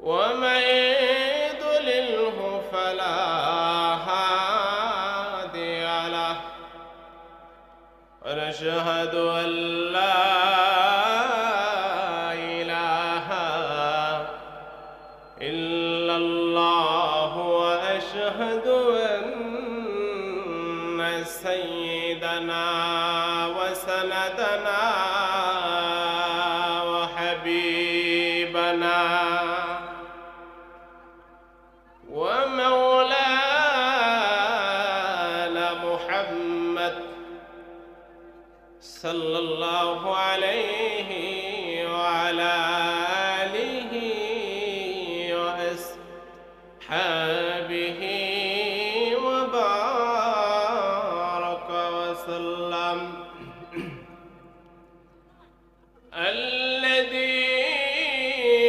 ومن يضلله فلا هادي له ونشهد أن لا إله إلا الله وأشهد أن سيدنا وسندنا وحبيبنا ومولانا محمد صلى الله عليه وعلى آله وأصحابه وبارك وسلم الذي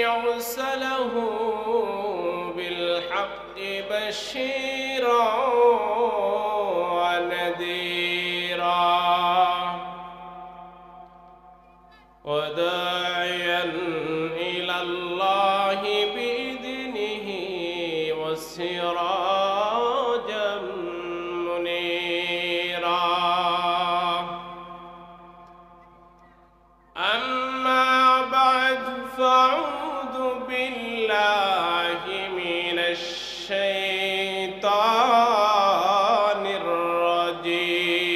أرسله بالحق بشيرا ونذيرا وداعيا إلى الله بإذنه وسراجا منيرا أما بعد فأعوذ بالله من الشيطان الرجيم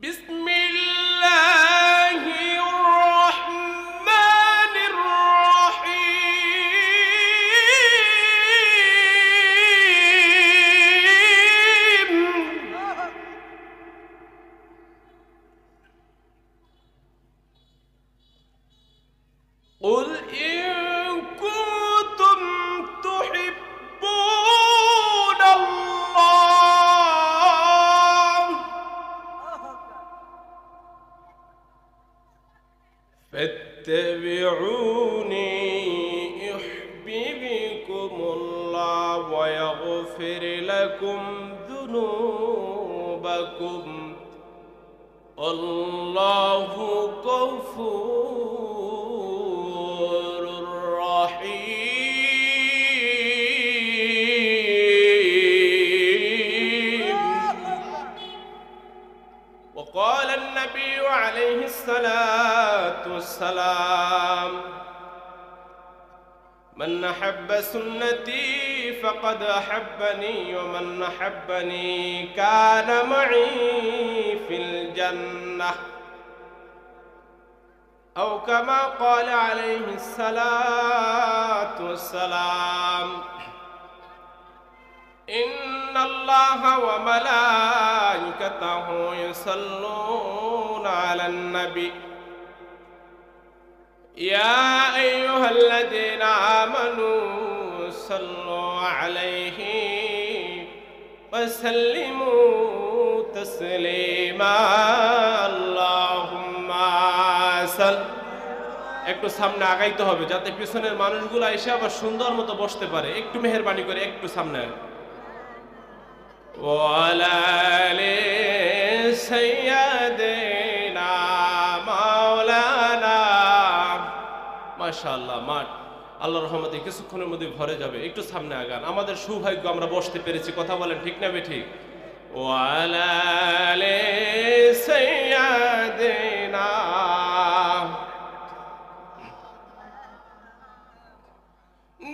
بسم الله الرحمن الرحيم قل إن كنتم تحبون الله فاتبعوني يحببكم الله ويغفر لكم ذنوبكم والله غفور رحيم. وقال النبي عليه الصلاة والسلام من أحب سنتي فقد أحبني ومن أحبني كان معي في الجنة أو كما قال عليه الصلاة والسلام إن الله وملائكته يصلون على النبي يا أيها الذين آمنوا صلوا عليه وسلموا تسليما اللهم صل একটু সামনে আগাইতে হবে যাতে পিছনের মানুষগুলো এসে আবার সুন্দর মতো বসতে পারে একটু মেহেরবানি করে একটু সামনে ওয়ালা আলি সাইয়্যিদিনা মাওলানা মাশাআল্লাহ মাঠ আল্লাহর রহমতে কিছুক্ষণের মধ্যে ভরে যাবে একটু সামনে আগান আমাদের সৌভাগ্য আমরা বসতে পেরেছি কথা বলেন ঠিক না বেঠিক ওয়ালা আলি সাইয়্যিদিনা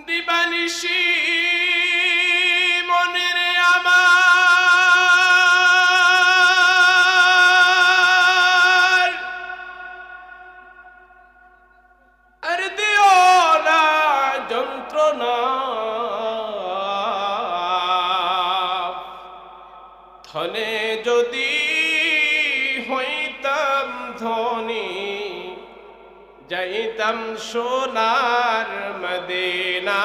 দিবানিশি মনের আমার আর দিও না যন্ত্রণা ধনে যদি হইতাম ধনী যাইতাম সোনার মদিনা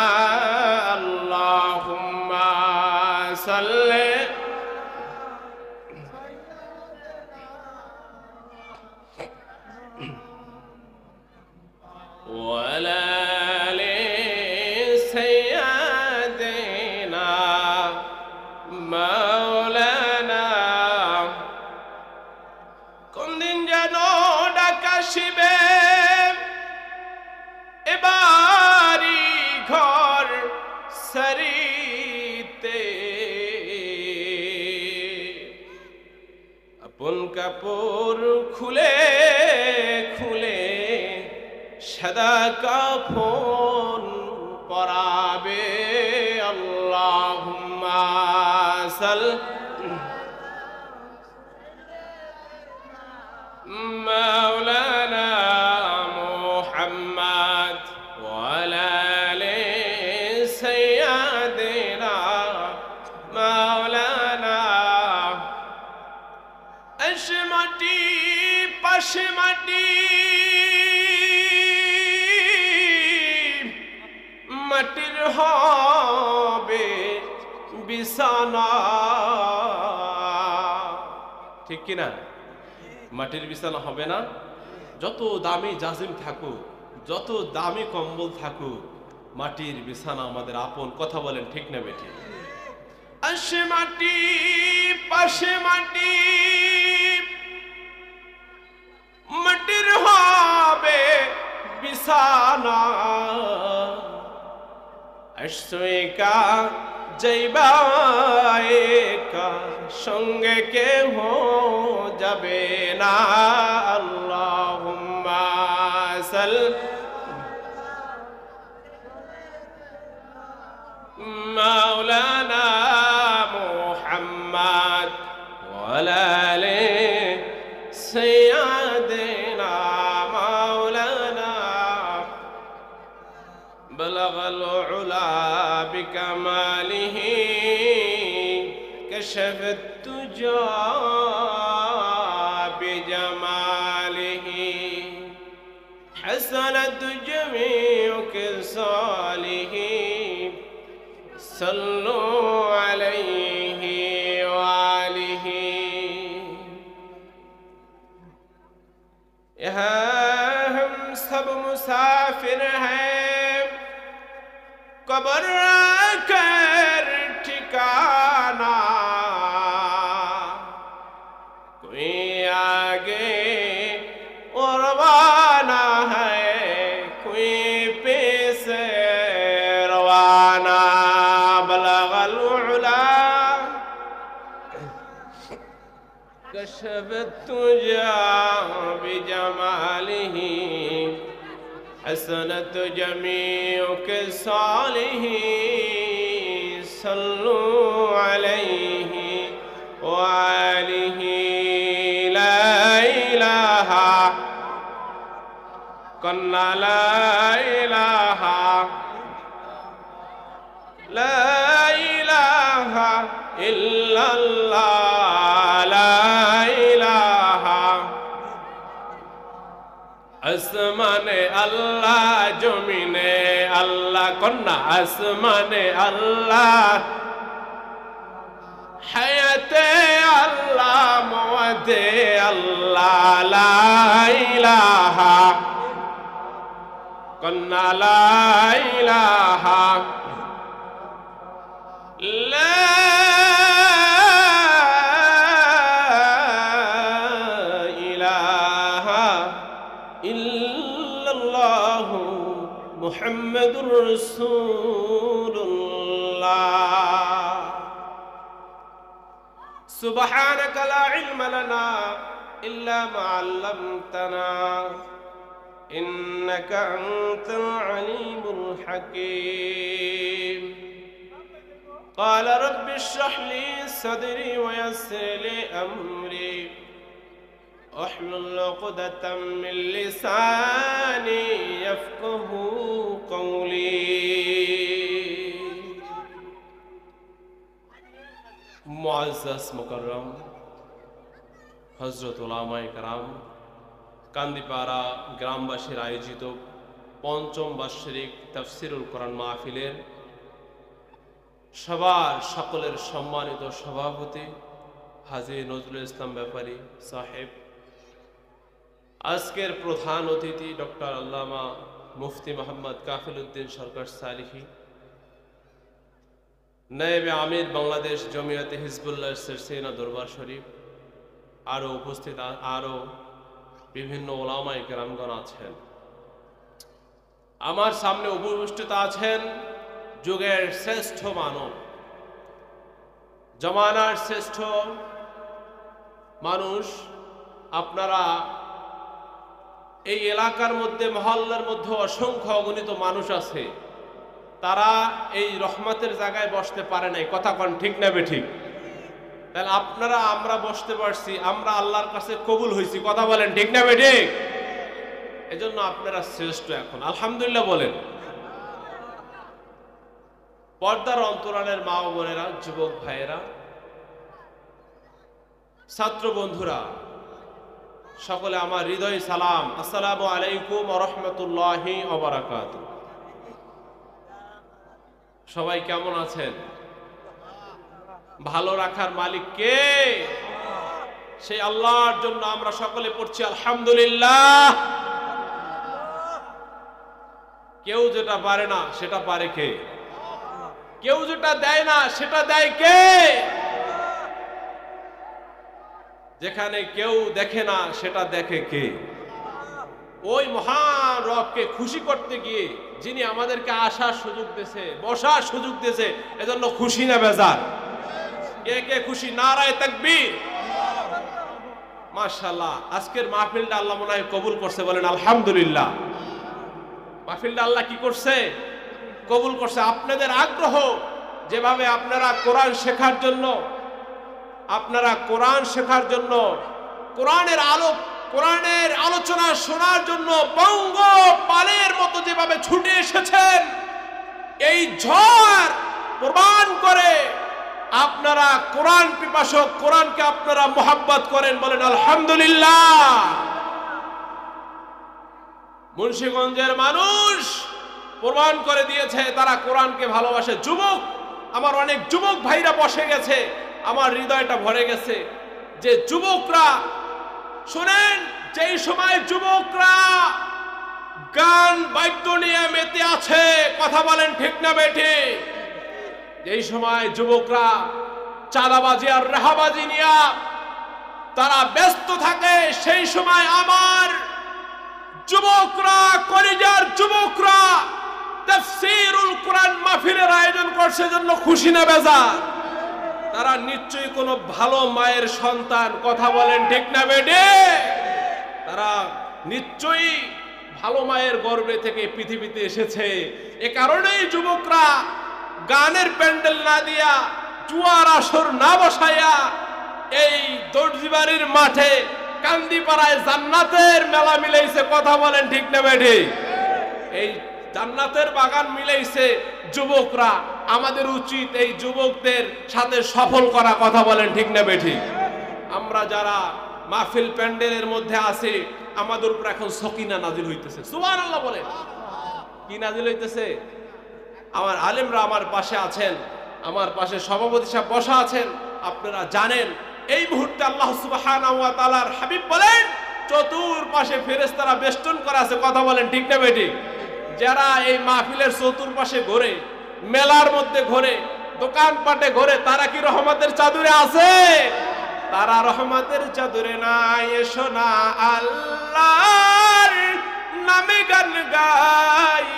আল্লাহুম্মা সাল্লি ওয়ালা আলি সাইয়্যিদিনা মাওলানা কোন দিন যেন ডাক আসিবে সাদা কাফন পরাবে আল্লাহুম্মা মাওলানা মুহাম্মদ ওয়া আলা আলি সাইয়্যিদিনা মাওলানা আশমাটি পাশমাটি মাটির হবে বিছানা ঠিক কিনা মাটির বিছানা হবে না যত দামি জাজিম থাকুক যত দামি কম্বল থাকুক মাটির বিছানা আমাদের আপন কথা বলেন ঠিক না বেটি আসে মাটি পাশে মাটি মাটির হবে বিছানা আশসুইকা যাইবা একা সঙ্গে কেহ যাবে না আল্লাহুম্মা মাওলানা মুহাম্মদ ওয়া আলা আলি সাইয়্যিদিনা মাওলানা বালাগাল উলা বিকামালিহি كشف الدجى بجماله حسنت جميع خصاله صلوا عليه وآله यहाँ हम सब मुसाफिर हैं कब्र आकर ठिकाना कोई आगे और रवाना है कोई पीछे रवाना बलगल उला कशफ तुजा बिजमालिही हसनत जमीउ खिसालिही सल्लु अलैहि व आलिहि ला इलाहा कन्ना ला इलाहा इल्लल्लाह ला इलाहा আসমানে আল্লাহ জমিনে আল্লাহ কন্যা আসমানে আল্লাহ হায়াতে আল্লাহ মওয়াতে আল্লাহ লা ইলাহা কন্যা লা ইলাহা লা মুহাম্মাদুর রাসূলুল্লাহ সুবহানাকা লা ইলমা লানা ইল্লা মা 'আল্লামতানা ইন্নাকা আনতাল আলিমুল হাকীম قال رب اشرح لي صدري ويسر لي امري احلل عقدة من لساني يفقهوا قولي মুআজ্জাজ মুকাররম হযরত উলামায়ে কেরাম কান্দিপাড়া গ্রামবাসীর আয়োজিত পঞ্চম বার্ষিক তাফসীরুল কোরআন মাহফিলের সবার সকলের সম্মানিত সভাপতি হাজী নজরুল ইসলাম ব্যাপারী সাহেব, আজকের প্রধান অতিথি ডক্টর আল্লামা মুফতি মোহাম্মদ কাফিল উদ্দিন সরকার সালিহি, নায়েবে আমির বাংলাদেশ জমিয়তে হিজবুল্লাহ সিরসিনা দরবার শরীফ, আরও উপস্থিত আরও বিভিন্ন ওলামায়ে কেরামগণ আছেন। আমার সামনে উপস্থিত আছেন যুগের শ্রেষ্ঠ মানব, জমানার শ্রেষ্ঠ মানুষ। আপনারা এই এলাকার মধ্যে মহল্লার মধ্যে অসংখ্য অগণিত মানুষ আছে, তারা এই রহমতের জায়গায় বসতে পারে নাই। কথা কোন ঠিক না বেঠিক? তাহলে আপনারা আমরা বসতে পারছি, আমরা আল্লাহর কাছে কবুল হয়েছি। কথা বলেন ঠিক না বেঠিক? এজন্য আপনারা শ্রেষ্ঠ এখন, আলহামদুলিল্লাহ বলেন। পর্দার অন্তরালের মা ও বোনেরা, যুবক ভাইয়েরা, ছাত্র বন্ধুরা, সকলে আমার হৃদয় সালাম, আসসালামু আলাইকুম ওয়া রাহমাতুল্লাহি ওয়া বারাকাতুহু। সবাই কেমন আছেন? ভালো রাখার মালিক কে? সেই আল্লাহর জন্য আমরা সকলে পড়ছি আলহামদুলিল্লাহ। কেউ যেটা পারে না সেটা পারে কে? কেউ যেটা দেয় না সেটা দেয় কে? যেখানে কেউ দেখে না সেটা দেখে কে? ওই মহান রবকে খুশি করতে গিয়ে যিনি আমাদেরকে আসার সুযোগ দিয়েছে, বসার সুযোগ দিয়েছে, এজন্য খুশি না বেজার? কে কে খুশি? নারায়ে তাকবীর। মাশাআল্লাহ, আজকের মাহফিলটা আল্লাহ মনে হয় কবুল করছে, বলেন আলহামদুলিল্লাহ। মাহফিলটা আল্লাহ কি করছে? কবুল করছে। আপনাদের আগ্রহ, যেভাবে আপনারা কোরআন শেখার জন্য, কোরআনের আলোচনা শোনার জন্য পঙ্গপালের মতো যেভাবে ছুটে এসেছেন, এই ঝড় প্রমাণ করে আপনারা কোরআন পিপাসক, কোরআনকে আপনারা মোহাব্বত করেন, বলেন আলহামদুলিল্লাহ। মুন্সিগঞ্জের মানুষ প্রমাণ করে দিয়েছে তারা কোরআনকে ভালোবাসে। যুবক, আমার অনেক যুবক ভাইরা বসে গেছে, আমার হৃদয়টা ভরে গেছে যে যুবকরা, শুনেন, যেই সময় যুবকরা গান বাদ্য নিয়ে মেতে আছে, কথা বলেন ঠিক না বেঠিক? যেই সময় যুবকরা চাঁদাবাজি আর রেহাবাজি নিয়ে তারা ব্যস্ত থাকে, সেই সময় আমার যুবকরা, কলিজার যুবকরা তাফসীরুল কোরআন মাহফিলের আয়োজন করছে, জন্য খুশি না বেজার? তারা নিশ্চয়ই কোনো ভালো মায়ের সন্তান, কথা বলেন ঠিক না বেঠিক? তারা নিশ্চয়ই ভালো মায়ের গর্ভে থেকে পৃথিবীতে এসেছে। এ কারণেই যুবকরা গানের প্যান্ডেল না দিয়া, জুয়ার আসর না বসাইয়া এই দর্জিবাড়ির মাঠে কান্দিপাড়ায় জান্নাতের মেলা মিলাইছে। কথা বলেন ঠিক না বেঠিক? এই জান্নাতের বাগান মিলাইছে যুবকরা। আমাদের উচিত এই যুবকদের সাথে সফল করা। কথা বলেন ঠিক না বেঠিক? আমরা যারা মাহফিল প্যান্ডেলের মধ্যে আছি, আমাদের উপর এখন সকিনা নাজিল হইতেছে। সুবহানাল্লাহ বলেন। কি নাজিল হইতেছে? আমার আলেমরা আমার পাশে আছেন, আমার পাশে সভাপতি সাহেব বসা আছেন, আপনারা জানেন এই মুহূর্তে আল্লাহ সুবহানাহু ওয়া তাআলার হাবিব বলেন চতুর্পাশে ফেরেশতারা বেষ্টন করা আছে। কথা বলেন ঠিক না বেঠিক? যারা এই মাহফিলের চতুর্পাশে ঘোরে, মেলার মধ্যে ঘোরে, দোকানপাটে ঘোরে, তারা কি রহমতের চাদরে আছে? তারা রহমতের চাদরে নাই। এসো না আল্লাহর নামে গান গাই,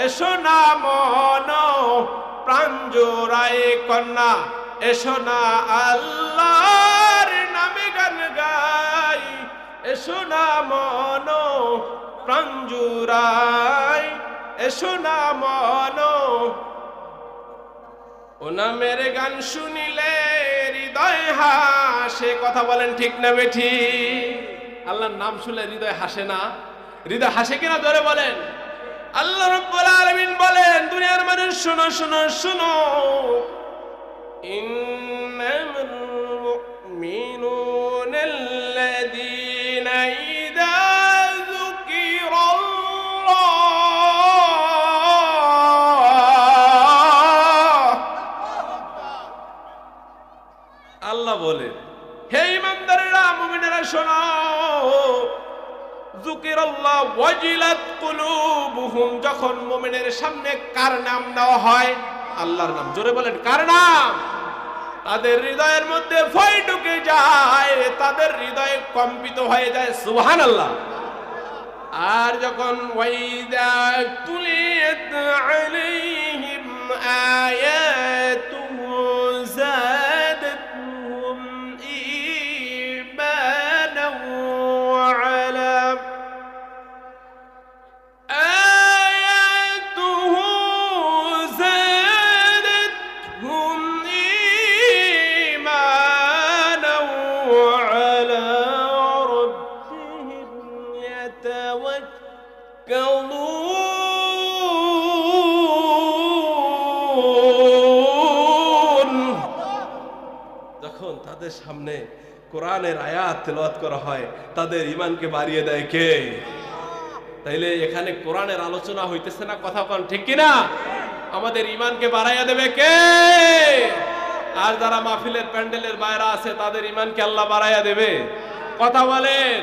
এসো না মন প্রাণ জোড়ায় কন্যা, এসো না আল্লাহর নামে গান গাই, এসো না মন প্রাণ জোড়ায়, এসো না মন। ও নামের গান শুনিলে হৃদয় হাসে। কথা বলেন ঠিক না বেঠিক? আল্লাহর নাম শুনলে হৃদয় হাসে না? হৃদয় হাসে কিনা ধরে বলেন? আল্লাহ রাব্বুল আলামিন বলেন, দুনিয়ার মানুষ শোনো শোনো শোনো, ইন্নামাল মুমিনুনাল্লাযীনা ইযা আল্লাহ বলেন, হে ইমানদারেরা, মুমিনেরা শোনো, যুকিরাল্লাহ ওয়াজিলাত কুলুবুহুম, যখন মুমিনের সামনে কার নাম নেওয়া হয়? আল্লাহর নাম। জোরে বলেন, কার নাম? তাদের হৃদয়ের মধ্যে ভয় ঢুকে যায়, তাদের হৃদয় কম্পিত হয়ে যায়। সুবহানাল্লাহ। আর যখন ওয়াইদা তুলিয়াত আলাইহিম আয়াতুহু জাদাতুহুম ঈমানান ওয়া আলা يعلمون যখন তাদের সামনে কোরআনের আয়াত তেলাওয়াত করা হয় তাদের ঈমানকে বাড়িয়ে দেয় কে? তাইলে এখানে কোরআনের আলোচনা হইতেছে না, কথা কোন ঠিক কিনা? আমাদের ঈমানকে বাড়াইয়া দেবে কে? আর যারা মাহফিলের প্যান্ডেলের বাইরে আছে তাদের ঈমানকে আল্লাহ বাড়াইয়া দেবে, কথা বলেন।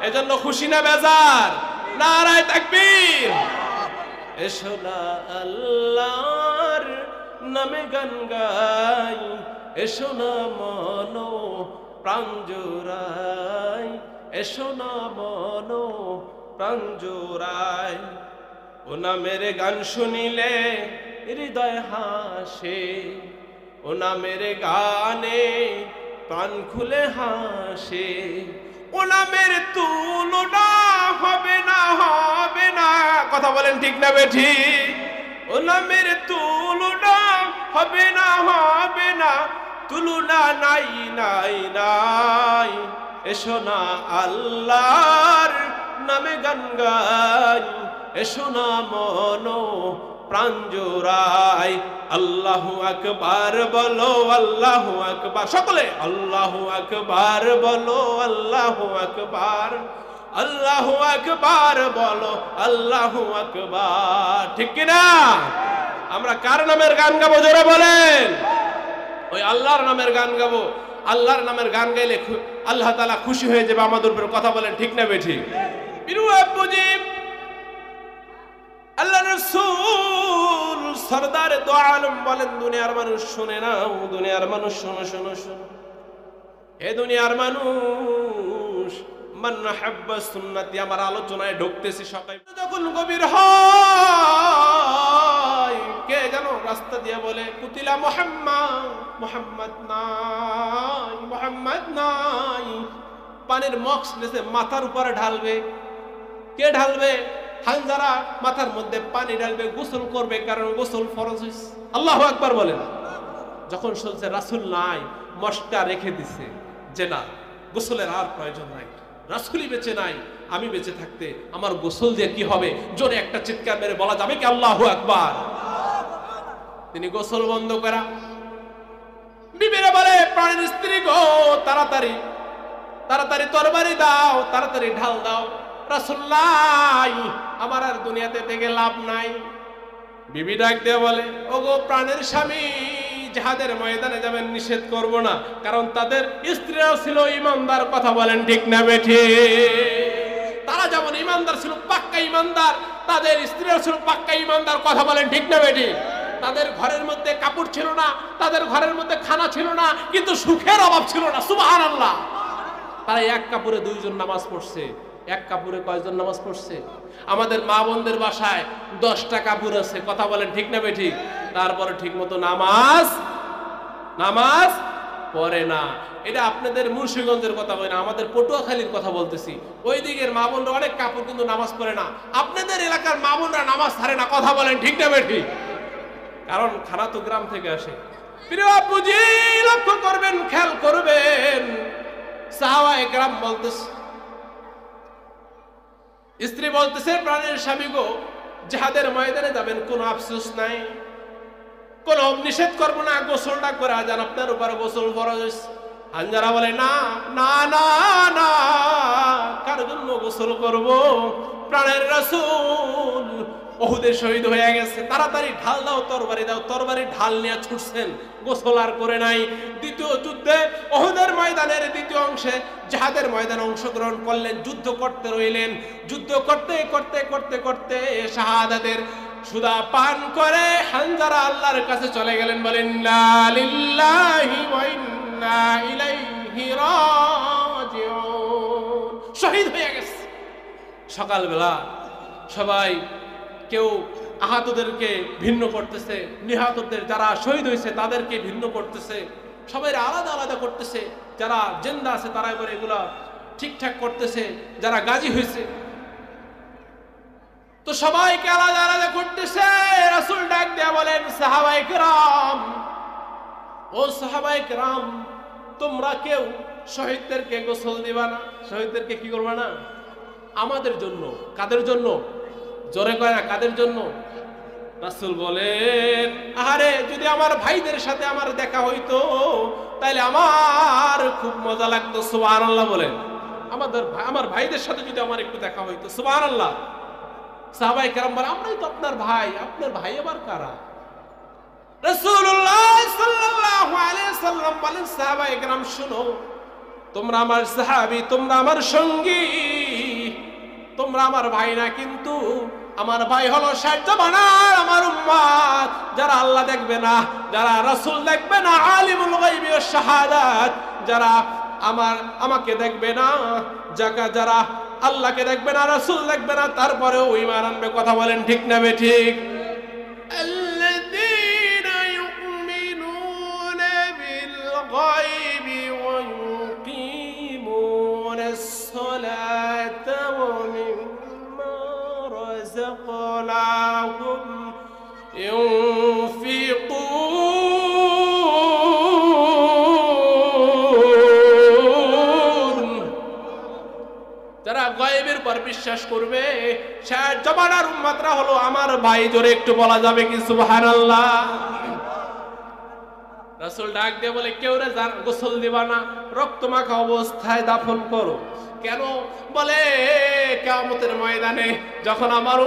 এজন্য খুশি না বেজার? নারায়ে তাকবীর। এসো না আল্লাহর নামে গান গাই, এসো না মনো প্রাণ জোড়াই, এসো না মনো প্রাণ জোড়াই। ও নামের গান শুনিলে হৃদয় হাসে, ও নামের গানে প্রাণ খুলে হাসে। ও নামের তুলনা হবে না, হবে না, কথা বলেন ঠিক না বেঠি? ও নামের তুলনা হবে না, হবে না, তুলনা নাই নাই নাই। এসো না আল্লাহর নামে গান গাই, এসো না মনো প্রাণ জোড়াই। আল্লাহু আকবার বলো, আল্লাহু আকবার, সকলে আল্লাহু আকবার বলো, আল্লাহু আকবার, আল্লাহু আকবার বলো, আল্লাহু আকবার। ঠিক কিনা? আমরা কার নামের গান গাবো জোরে বলেন? ওই আল্লাহর নামের গান গাবো। আল্লাহর নামের গান গাইলে আল্লাহ তাআলা খুশি হয়ে যাবে আমাদের উপর, কথা বলেন ঠিক না বেঠিক? আল্লাহ রাসূল সরদার দো আলম বলেন, দুনিয়ার মানুষ শুনে নাও, দুনিয়ার মানুষ শোনো শোনো শোনো। হে দুনিয়ার মানুষ, মান হাব্বা সুন্নতি, আমার আলোচনায় ঢুকতেছি সকাল যখন গভীর হয়, কে যেন রাস্তা দিয়ে বলে কুতিলা মুহাম্মদ, মুহাম্মদ নাই, মুহাম্মদ নাই। পানির মক্স নেছে মাথার উপরে ঢালবে। কে ঢালবে? হানজারা মাথার মধ্যে পানি ঢালবে, গোসল করবে, কারণ গোসল ফরজ হইছে। আল্লাহু আকবার বলেন। যখন শুনছে রাসূল নাই, মশকা রেখে দিছে যে না গোসলের আর প্রয়োজন নাই, রাসূলই বেঁচে নাই, আমি বেঁচে থাকতে আমার গোসল দিয়ে কি হবে? জোরে একটা চিৎকার মেরে বলা যাবে কি আল্লাহু আকবার? তিনি গোসল বন্ধ করা বিবিরা বলে, প্রাণের স্ত্রী গো, তাড়াতাড়ি তাড়াতাড়ি তরবারি দাও, তাড়াতাড়ি ঢাল দাও, রাসূলুল্লাহ আমার আর দুনিয়াতে থেকে লাভ নাই। বিবি ডাক দিয়ে বলে, ওগো প্রাণের স্বামী, জিহাদের ময়দানে যাবেন, নিষেধ করব না, কারণ তাদের স্ত্রীরাও ছিল ইমানদার, কথা বলেন ঠিক না বেঠিক? তারা যেমন ইমানদার ছিল, পাক্কা ইমানদার, তাদের স্ত্রীরাও ছিল পাক্কা ইমানদার, কথা বলেন ঠিক না বেঠিক? তাদের ঘরের মধ্যে কাপড় ছিল না, তাদের ঘরের মধ্যে খানা ছিল না, কিন্তু সুখের অভাব ছিল না। সুবহানাল্লাহ। তারা এক কাপড়ে দুইজন নামাজ পড়ছে। এক কাপড়ে কয়জন নামাজ পড়ছে? আমাদের মা বোনদের বাসায় 10টা কাপড় আছে, কথা বলেন ঠিক না বেঠিক? তারপরে ঠিক মতো নামাজ পড়ে না। এটা আপনাদের মুন্সিগঞ্জের কথা বলে না, আমাদের পটুয়াখালীর কথা বলতেছি। ওই দিকের মা বোনরা অনেক কাপড় কিন্তু নামাজ পড়ে না, আপনাদের এলাকার মা বোনরা নামাজ ছাড়ে না, কথা বলেন ঠিক না বেঠিক? কারণ খানা তো গ্রাম থেকে আসে। প্রিয় আপুজি, লক্ষ্য করবেন, খেয়াল করবেন, সাহাবায়ে কেরাম বলতেছে, স্ত্রী বলতেছে, প্রাণের স্বামী গো, জিহাদের ময়দানে যাবেন, কোনো আফসোস নাই, কোনো নিষেধ করবো না, গোসলটা করে যান, আপনার উপর গোসল ফরজ হইছে। হানজারা বলে, না না না না, কার জন্য গোসল করব? প্রাণের রাসূল উহুদে শহীদ হয়ে গেছে, তাড়াতাড়ি ঢাল দাও, তরবারি দাও। তরবারি ঢাল নিয়ে ছুটছেন, গোসল আর করে নাই। দ্বিতীয় যুদ্ধে উহুদের ময়দানের দ্বিতীয় অংশে জিহাদের ময়দানে অংশগ্রহণ করলেন, যুদ্ধ করতে রইলেন। যুদ্ধ করতে করতে করতে করতে শাহাদাতের সুদা পান করে হানজারা আল্লাহর কাছে চলে গেলেন, বলেন লা লিল্লাহি ওয়া ইন্না ইলাইহি রাজিউন। শহীদ হয়ে গেছে। সকালবেলা সবাই কেউ আহতদেরকে ভিন্ন করতেছে, নিহতদের যারা শহীদ হয়েছে তাদেরকে ভিন্ন করতেছে, সবাই আলাদা আলাদা করতেছে। যারা জিন্দা আছে তারা এবার এগুলা ঠিকঠাক করতেছে, যারা গাজী হয়েছে তো সবাইকে আলাদা আলাদা করতেছে। রাসূল ডাক দেয়া বলেন, সাহাবায়ে কেরাম, ও সাহাবায়ে কেরাম, তোমরা কেউ শহীদদেরকে গোসল দিবা না, শহীদদেরকে কি করবা না? আমাদের জন্য। কাদের জন্য? জোরে কয় না, কাদের জন্য? রাসূল বলেন, আরে যদি আমার ভাইদের সাথে আমার দেখা হইতো তাহলে আমার খুব মজা লাগতো। সুবহানাল্লাহ বলেন। আমার ভাইদের সাথে যদি আমার একটু দেখা হইতো। সুবহানাল্লাহ। সাহাবায়ে কেরাম বলেন, আমরাই তো আপনার ভাই, আপনার ভাই আবার কারা? রাসূলুল্লাহ সাল্লাল্লাহু আলাইহি সাল্লাম বলেন, সাহাবায়ে কেরাম শুনো, তোমরা আমার সাহাবী, তোমরা আমার সঙ্গী, তোমরা আমার ভাই না, কিন্তু আমার ভাই হলো শেষ জামানার আমার উম্মত, যারা আল্লাহ দেখবে না, যারা রাসূল দেখবে না, আলিমুল গায়বি ওয়াশ শাহাদাত, যারা আমাকে দেখবে না, যারা আল্লাহকে দেখবে না, রাসূল দেখবে না, তারপরেও ঈমান আনবে। কথা বলেন ঠিক না বেঠিক? আল্লাযীনা ইউমিনুনা বিল গায়বি ওয়া ইউকিমুনাস সালাতা ওয়া মিম্মা রাযাকনাহুম ইউনফিকুন। যারা গায়বের পর বিশ্বাস করবে, শেষ জামানার উম্মতরা হলো আমার ভাই। জোরে একটু বলা যাবে কি সুবহানাল্লাহ? রাসূল ডাক দিয়ে বলে, কেউ রে গোসল দিবা না, রক্ত মাখা অবস্থায় দাফন করো। কেন? বলে কিয়ামতের ময়দানে যখন আমার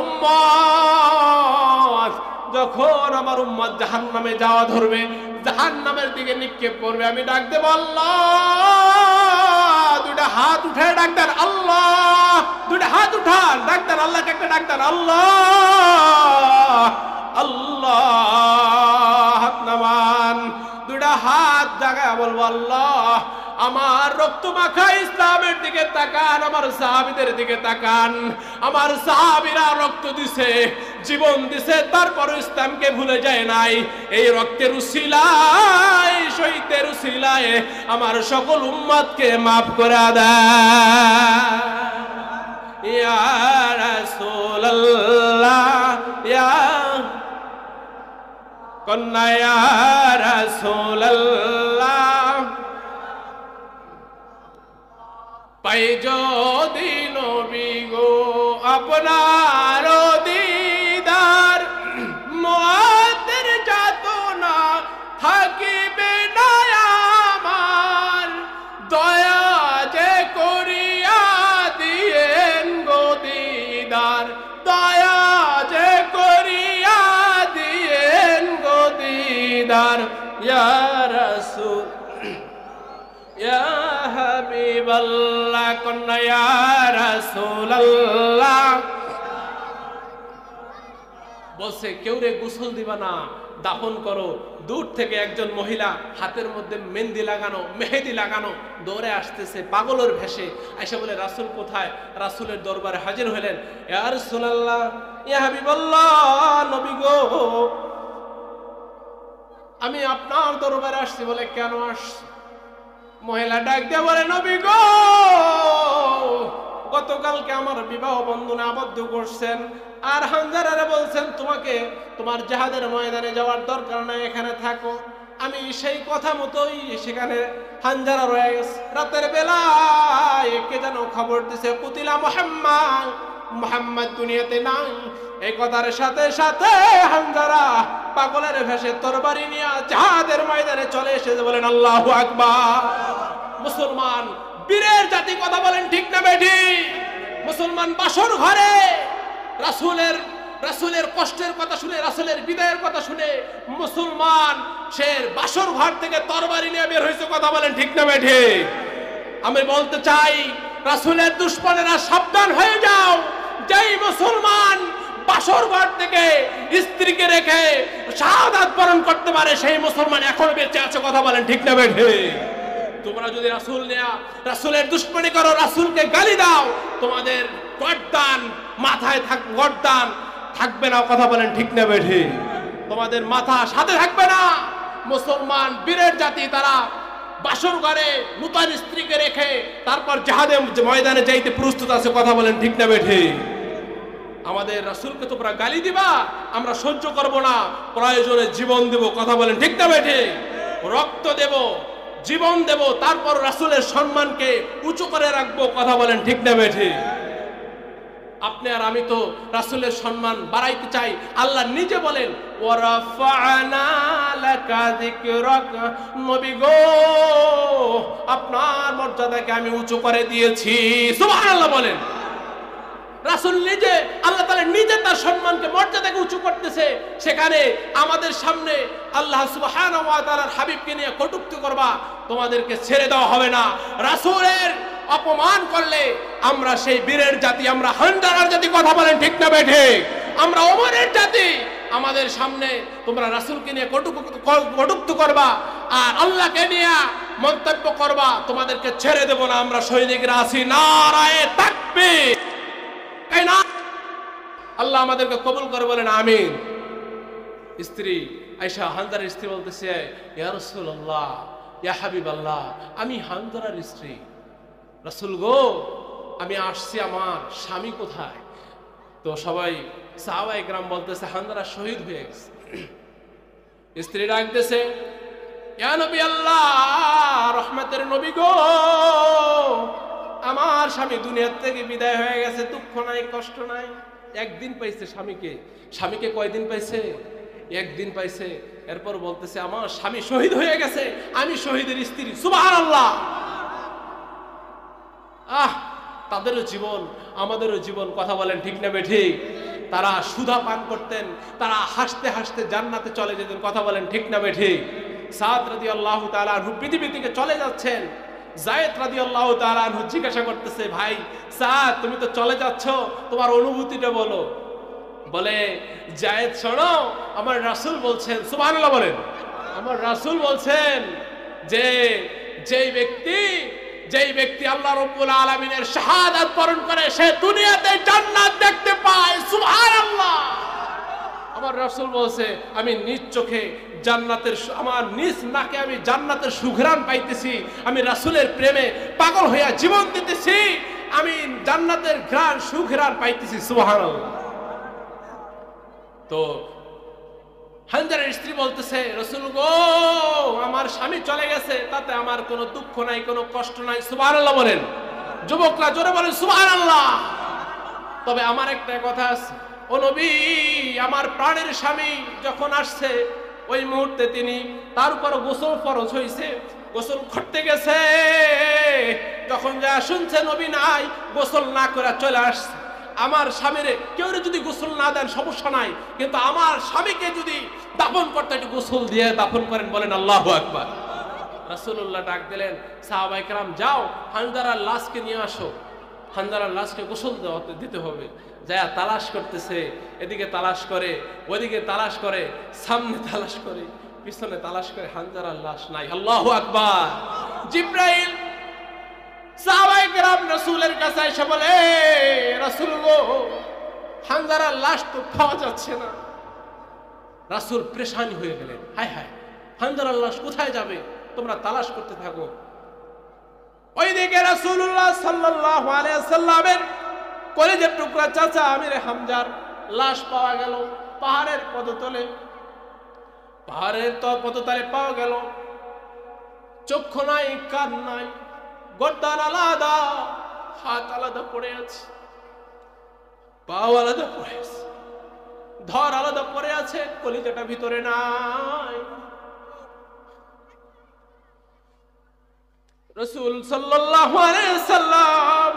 উম্মত জাহান্নামে যাওয়া ধরবে, জাহান্নামের দিকে নিক্ষেপ করবে, আমি ডাক দেব, আল্লাহ, দুইটা হাত উঠে ডাক দেন, আল্লাহ, দুইটা হাত উঠান, ডাক দেন আল্লাহকে, একটা ডাক দেন, আল্লাহ, আল্লাহ, হাত নামান, দুইটা হাত জাগায় বলবো, আল্লাহ, আমার রক্ত মাখা ইসলামের দিকে তাকান, আমার সাহাবীদের দিকে তাকান। আমার সাহাবীরা রক্ত দিছে, জীবন দিছে, তারপরও ইসলামকে ভুলে যায় নাই। এই রক্তের উসিলায়, শহীদের উসিলায় আমার সকল উম্মতকে মাফ করে দেয়। ইয়া রাসূলুল্লাহ, ইয়া কন্যা, ইয়া রাসূলুল্লাহ, পাই যদি নবী গো আপনার দিদার, মুআদ্দের যাতনা থাকিবে না আমার, দয়া যে করিয়া দিয়েন গো দিদার, দয়া যে করিয়া দিয়েন গো দিদার। ইয়া রাসূল, ইয়া হাবিবাল্লাহ, কন্যা, ইয়া রাসূলুল্লাহ। বলছে, কেউ রে গোসল দিবা না, দাফন করো। দূর থেকে একজন মহিলা হাতের মধ্যে মেহেদি লাগানো দৌড়ে আসতেছে পাগলের ভেষে, আয়েশা বলে, রাসূল কোথায়? রাসূলের দরবারে হাজির হলেন। ইয়া রাসূলুল্লাহ, ইয়া হাবিবাল্লাহ, নবী গো, আমি আপনার দরবারে আসছি। বলে, কেন আসছি? মহিলা ডাক দিয়ে বলে, নবী গো, গতকালকে আমার বিবাহ বন্ধনে আবদ্ধ করছেন, আর হানজারারে বলছেন তোমাকে তোমার জিহাদের ময়দানে যাওয়ার দরকার নাই, এখানে থাকো। আমি সেই কথা মতোই সেখানে হানজারা রয়ে গেছে। রাতের বেলায় কে যেন খবর দিছে, কুতিলা মুহাম্মদ দুনিয়াতে নাই। এই কথার সাথে সাথে হানজারা পাগলের ভেষে তরবারি নিয়ে জিহাদের ময়দানে চলে এসেছে। বলেন আল্লাহু আকবার। মুসলমান বীরের জাতি, কথা বলেন ঠিক না বেঠিক? মুসলমান বাসর ঘরে রাসূলের কষ্টের কথা শুনে, রাসূলের বিদায়ের কথা শুনে মুসলমান সে বাসর ঘর থেকে তরবারি নিয়ে বের হয়েছে। কথা বলেন ঠিক না বেঠিক? আমি বলতে চাই, রাসূলের দুশমনেরা সাবধান হয়ে যাও। যেই মুসলমান বাসর ঘর থেকে স্ত্রীকে রেখে শাহাদাত বরণ করতে পারে, সেই মুসলমান এখনো বেঁচে আছে। কথা বলেন ঠিক না বেঠিক? তোমরা যদি রাসূলের দুশমনি করো, রাসূলকে গালি দাও, তোমাদের গর্দান মাথায় গর্দান থাকবে না। কথা বলেন ঠিক না বেঠিক? তোমাদের মাথা সাথে থাকবে না। মুসলমান বীরের জাতি, তারা বাসর ঘরে নূতন স্ত্রীকে রেখে তারপর জিহাদে ময়দানে যাইতে প্রস্তুত আছে। কথা বলেন ঠিক না বেঠিক? আমাদের রাসূলকে তোমরা গালি দিবা, আমরা সহ্য করব না, প্রয়োজনে জীবন দেব। কথা বলেন ঠিক না বেঠিক? রক্ত দেব, জীবন দেব, তারপর রাসূলের সম্মানকে উঁচু করে রাখবো। কথা বলেন ঠিক না বেঠিক? আপনি আর আমি তো রাসূলের সম্মান বাড়াইতে চাই। আল্লাহ নিজে বলেন ওয়ারাফা'না লাকা যিকরাক, নবী গো আপনার মর্যাদাকে আমি উঁচু করে দিয়েছি। সুবহানাল্লাহ বলেন। রাসূল নিজে, আল্লাহ তাআলা নিজে তার সম্মানকে মর্যাদাকে উঁচু করতেছে, সেখানে আমাদের সামনে আল্লাহ সুবহানাহু ওয়া তাআলার হাবিবকে নিয়ে কটূক্তি করবা, তোমাদেরকে ছেড়ে দেওয়া হবে না। রাসূলের অপমান করলে আমরা সেই বীরের জাতি, আমরা হানজালার জাতি, কথা বলেন ঠিক না বেঠে? আমরা ওমরের জাতি, আমাদের সামনে তোমরা রাসূলকে নিয়ে কটূক্তি করবা আর আল্লাহকে নিয়ে মন্তব্য করবা, তোমাদেরকে ছেড়ে দেব না। আমরা সৈনিকরা আছি, নারায়ে তাকবীর। তাই না? আল্লাহ আমাদেরকে কবুল করে বলেন আমিন। স্ত্রী আয়েশা, হানজালার স্ত্রী বলতেছে, ইয়া রাসূলুল্লাহ, ইয়া হাবিবাল্লাহ, আমি হানজালার স্ত্রী, রাসূল গো আমি আসছি, আমার স্বামী কোথায়? তো সবাই সাহাবায়ে কেরাম বলতেছে হানজালা শহীদ হয়ে গেছে। স্ত্রী ডাকতেছে, ইয়া নবী আল্লাহ, রহমতের নবী গো, আমার স্বামী দুনিয়ার থেকে বিদায় হয়ে গেছে, দুঃখ নাই, কষ্ট নাই। একদিন পাইছে স্বামীকে। স্বামীকে কয়দিন পাইছে? একদিন পাইছে। এরপর বলতেছে আমার স্বামী শহীদ হয়ে গেছে, আমি শহীদের স্ত্রী। সুবহানাল্লাহ। তাদেরও জীবন আমাদেরও জীবন, কথা বলেন ঠিক না বেঠিক? তারা সুধা পান করতেন, তারা হাসতে হাসতে জান্নাতে চলে যেতেন, কথা বলেন ঠিক না বেঠিক? সাদ রাদিয়াল্লাহু তাআলা আনহু পৃথিবী থেকে চলে যাচ্ছেন। যায়েদ রাদিয়াল্লাহু তাআলা আনহু জিজ্ঞাসা করতেছে, ভাই সাদ তুমি তো চলে যাচ্ছ, তোমার অনুভূতিটা বলো। বলে যায়েদ শোনো, আমার রাসূল বলছেন, সুবহানাল্লাহ বলেন, আমার রাসূল বলছেন যে যেই ব্যক্তি আল্লাহ রাব্বুল আলামিনের শাহাদাত বরণ করে সে দুনিয়াতে জান্নাত দেখতে পায়। সুবহানাল্লাহ। আমার রাসূল বলছে আমি নিজ চোখে জান্নাতের, আমার নিজ নাকে আমি জান্নাতের সুঘ্রাণ পাইতেছি, আমি রাসূলের প্রেমে পাগল হইয়া জীবন দিতেছি, আমি জান্নাতের ঘ্রাণ সুঘ্রাণ পাইতেছি। সুবহানাল্লাহ। তো হানজালার স্ত্রী বলতেছে, রাসূল গো আমার স্বামী চলে গেছে, তাতে আমার কোনো দুঃখ নাই, কোনো কষ্ট নাই। সুবহানাল্লাহ বলেন। যুবকরা জোরে বলেন সুবহানাল্লাহ। তবে আমার একটা কথা আছে, ও নবী, আমার প্রাণের স্বামী যখন আসছে ওই মুহূর্তে তিনি, তার উপর গোসল ফরজ হয়েছে, গোসল করতে গেছে, যখন যা শুনছে নবী নাই, গোসল না করে চলে আসছে। আমার স্বামীরে কেউ যদি গোসল না দেন সমস্যা নাই, কিন্তু আমার স্বামীকে যদি দাফন করতে একটু গোসল দিয়ে দাফন করেন, বলেন আল্লাহু আকবার। রাসূলুল্লাহ ডাক দিলেন, সাহাবায়ে কেরাম যাও হানজালার লাশকে নিয়ে আসো, হানজালার লাশকে গোসল দিতে হবে। যা তালাশ করতেছে, এদিকে তালাশ করে, ওদিকে তালাশ করে, সামনে তালাশ করে, পিছনে তালাশ করে, হানজালার লাশ নাই। আল্লাহু আকবার। জিবরাইল সাহাবায়ে কেরাম রাসূলের কাছে এসে বলে, রাসূল গো হানজালার লাশ তো পাওয়া যাচ্ছে না। রাসূল পেরেশানি হয়ে গেলেন, হায় হায় হানজালার লাশ কোথায় যাবে, তোমরা তালাশ করতে থাকো। ওইদিকে রাসূলুল্লাহ সাল্লাল্লাহু আলাইহি ওয়াসাল্লামের কলেজের টুকরা চাচা আমির হামজার লাশ পাওয়া গেল পাহাড়ের পদতলে, পাওয়া গেল। চক্ষু নাই, কান নাই, গর্দান আলাদা, হাত আলাদা পড়ে আছে, পাও আলাদা পড়ে আছে, ধর আলাদা পড়ে আছে, কলিজাটা ভিতরে নাই। রাসূল সাল্লাল্লাহু আলাইহি ওয়াসাল্লাম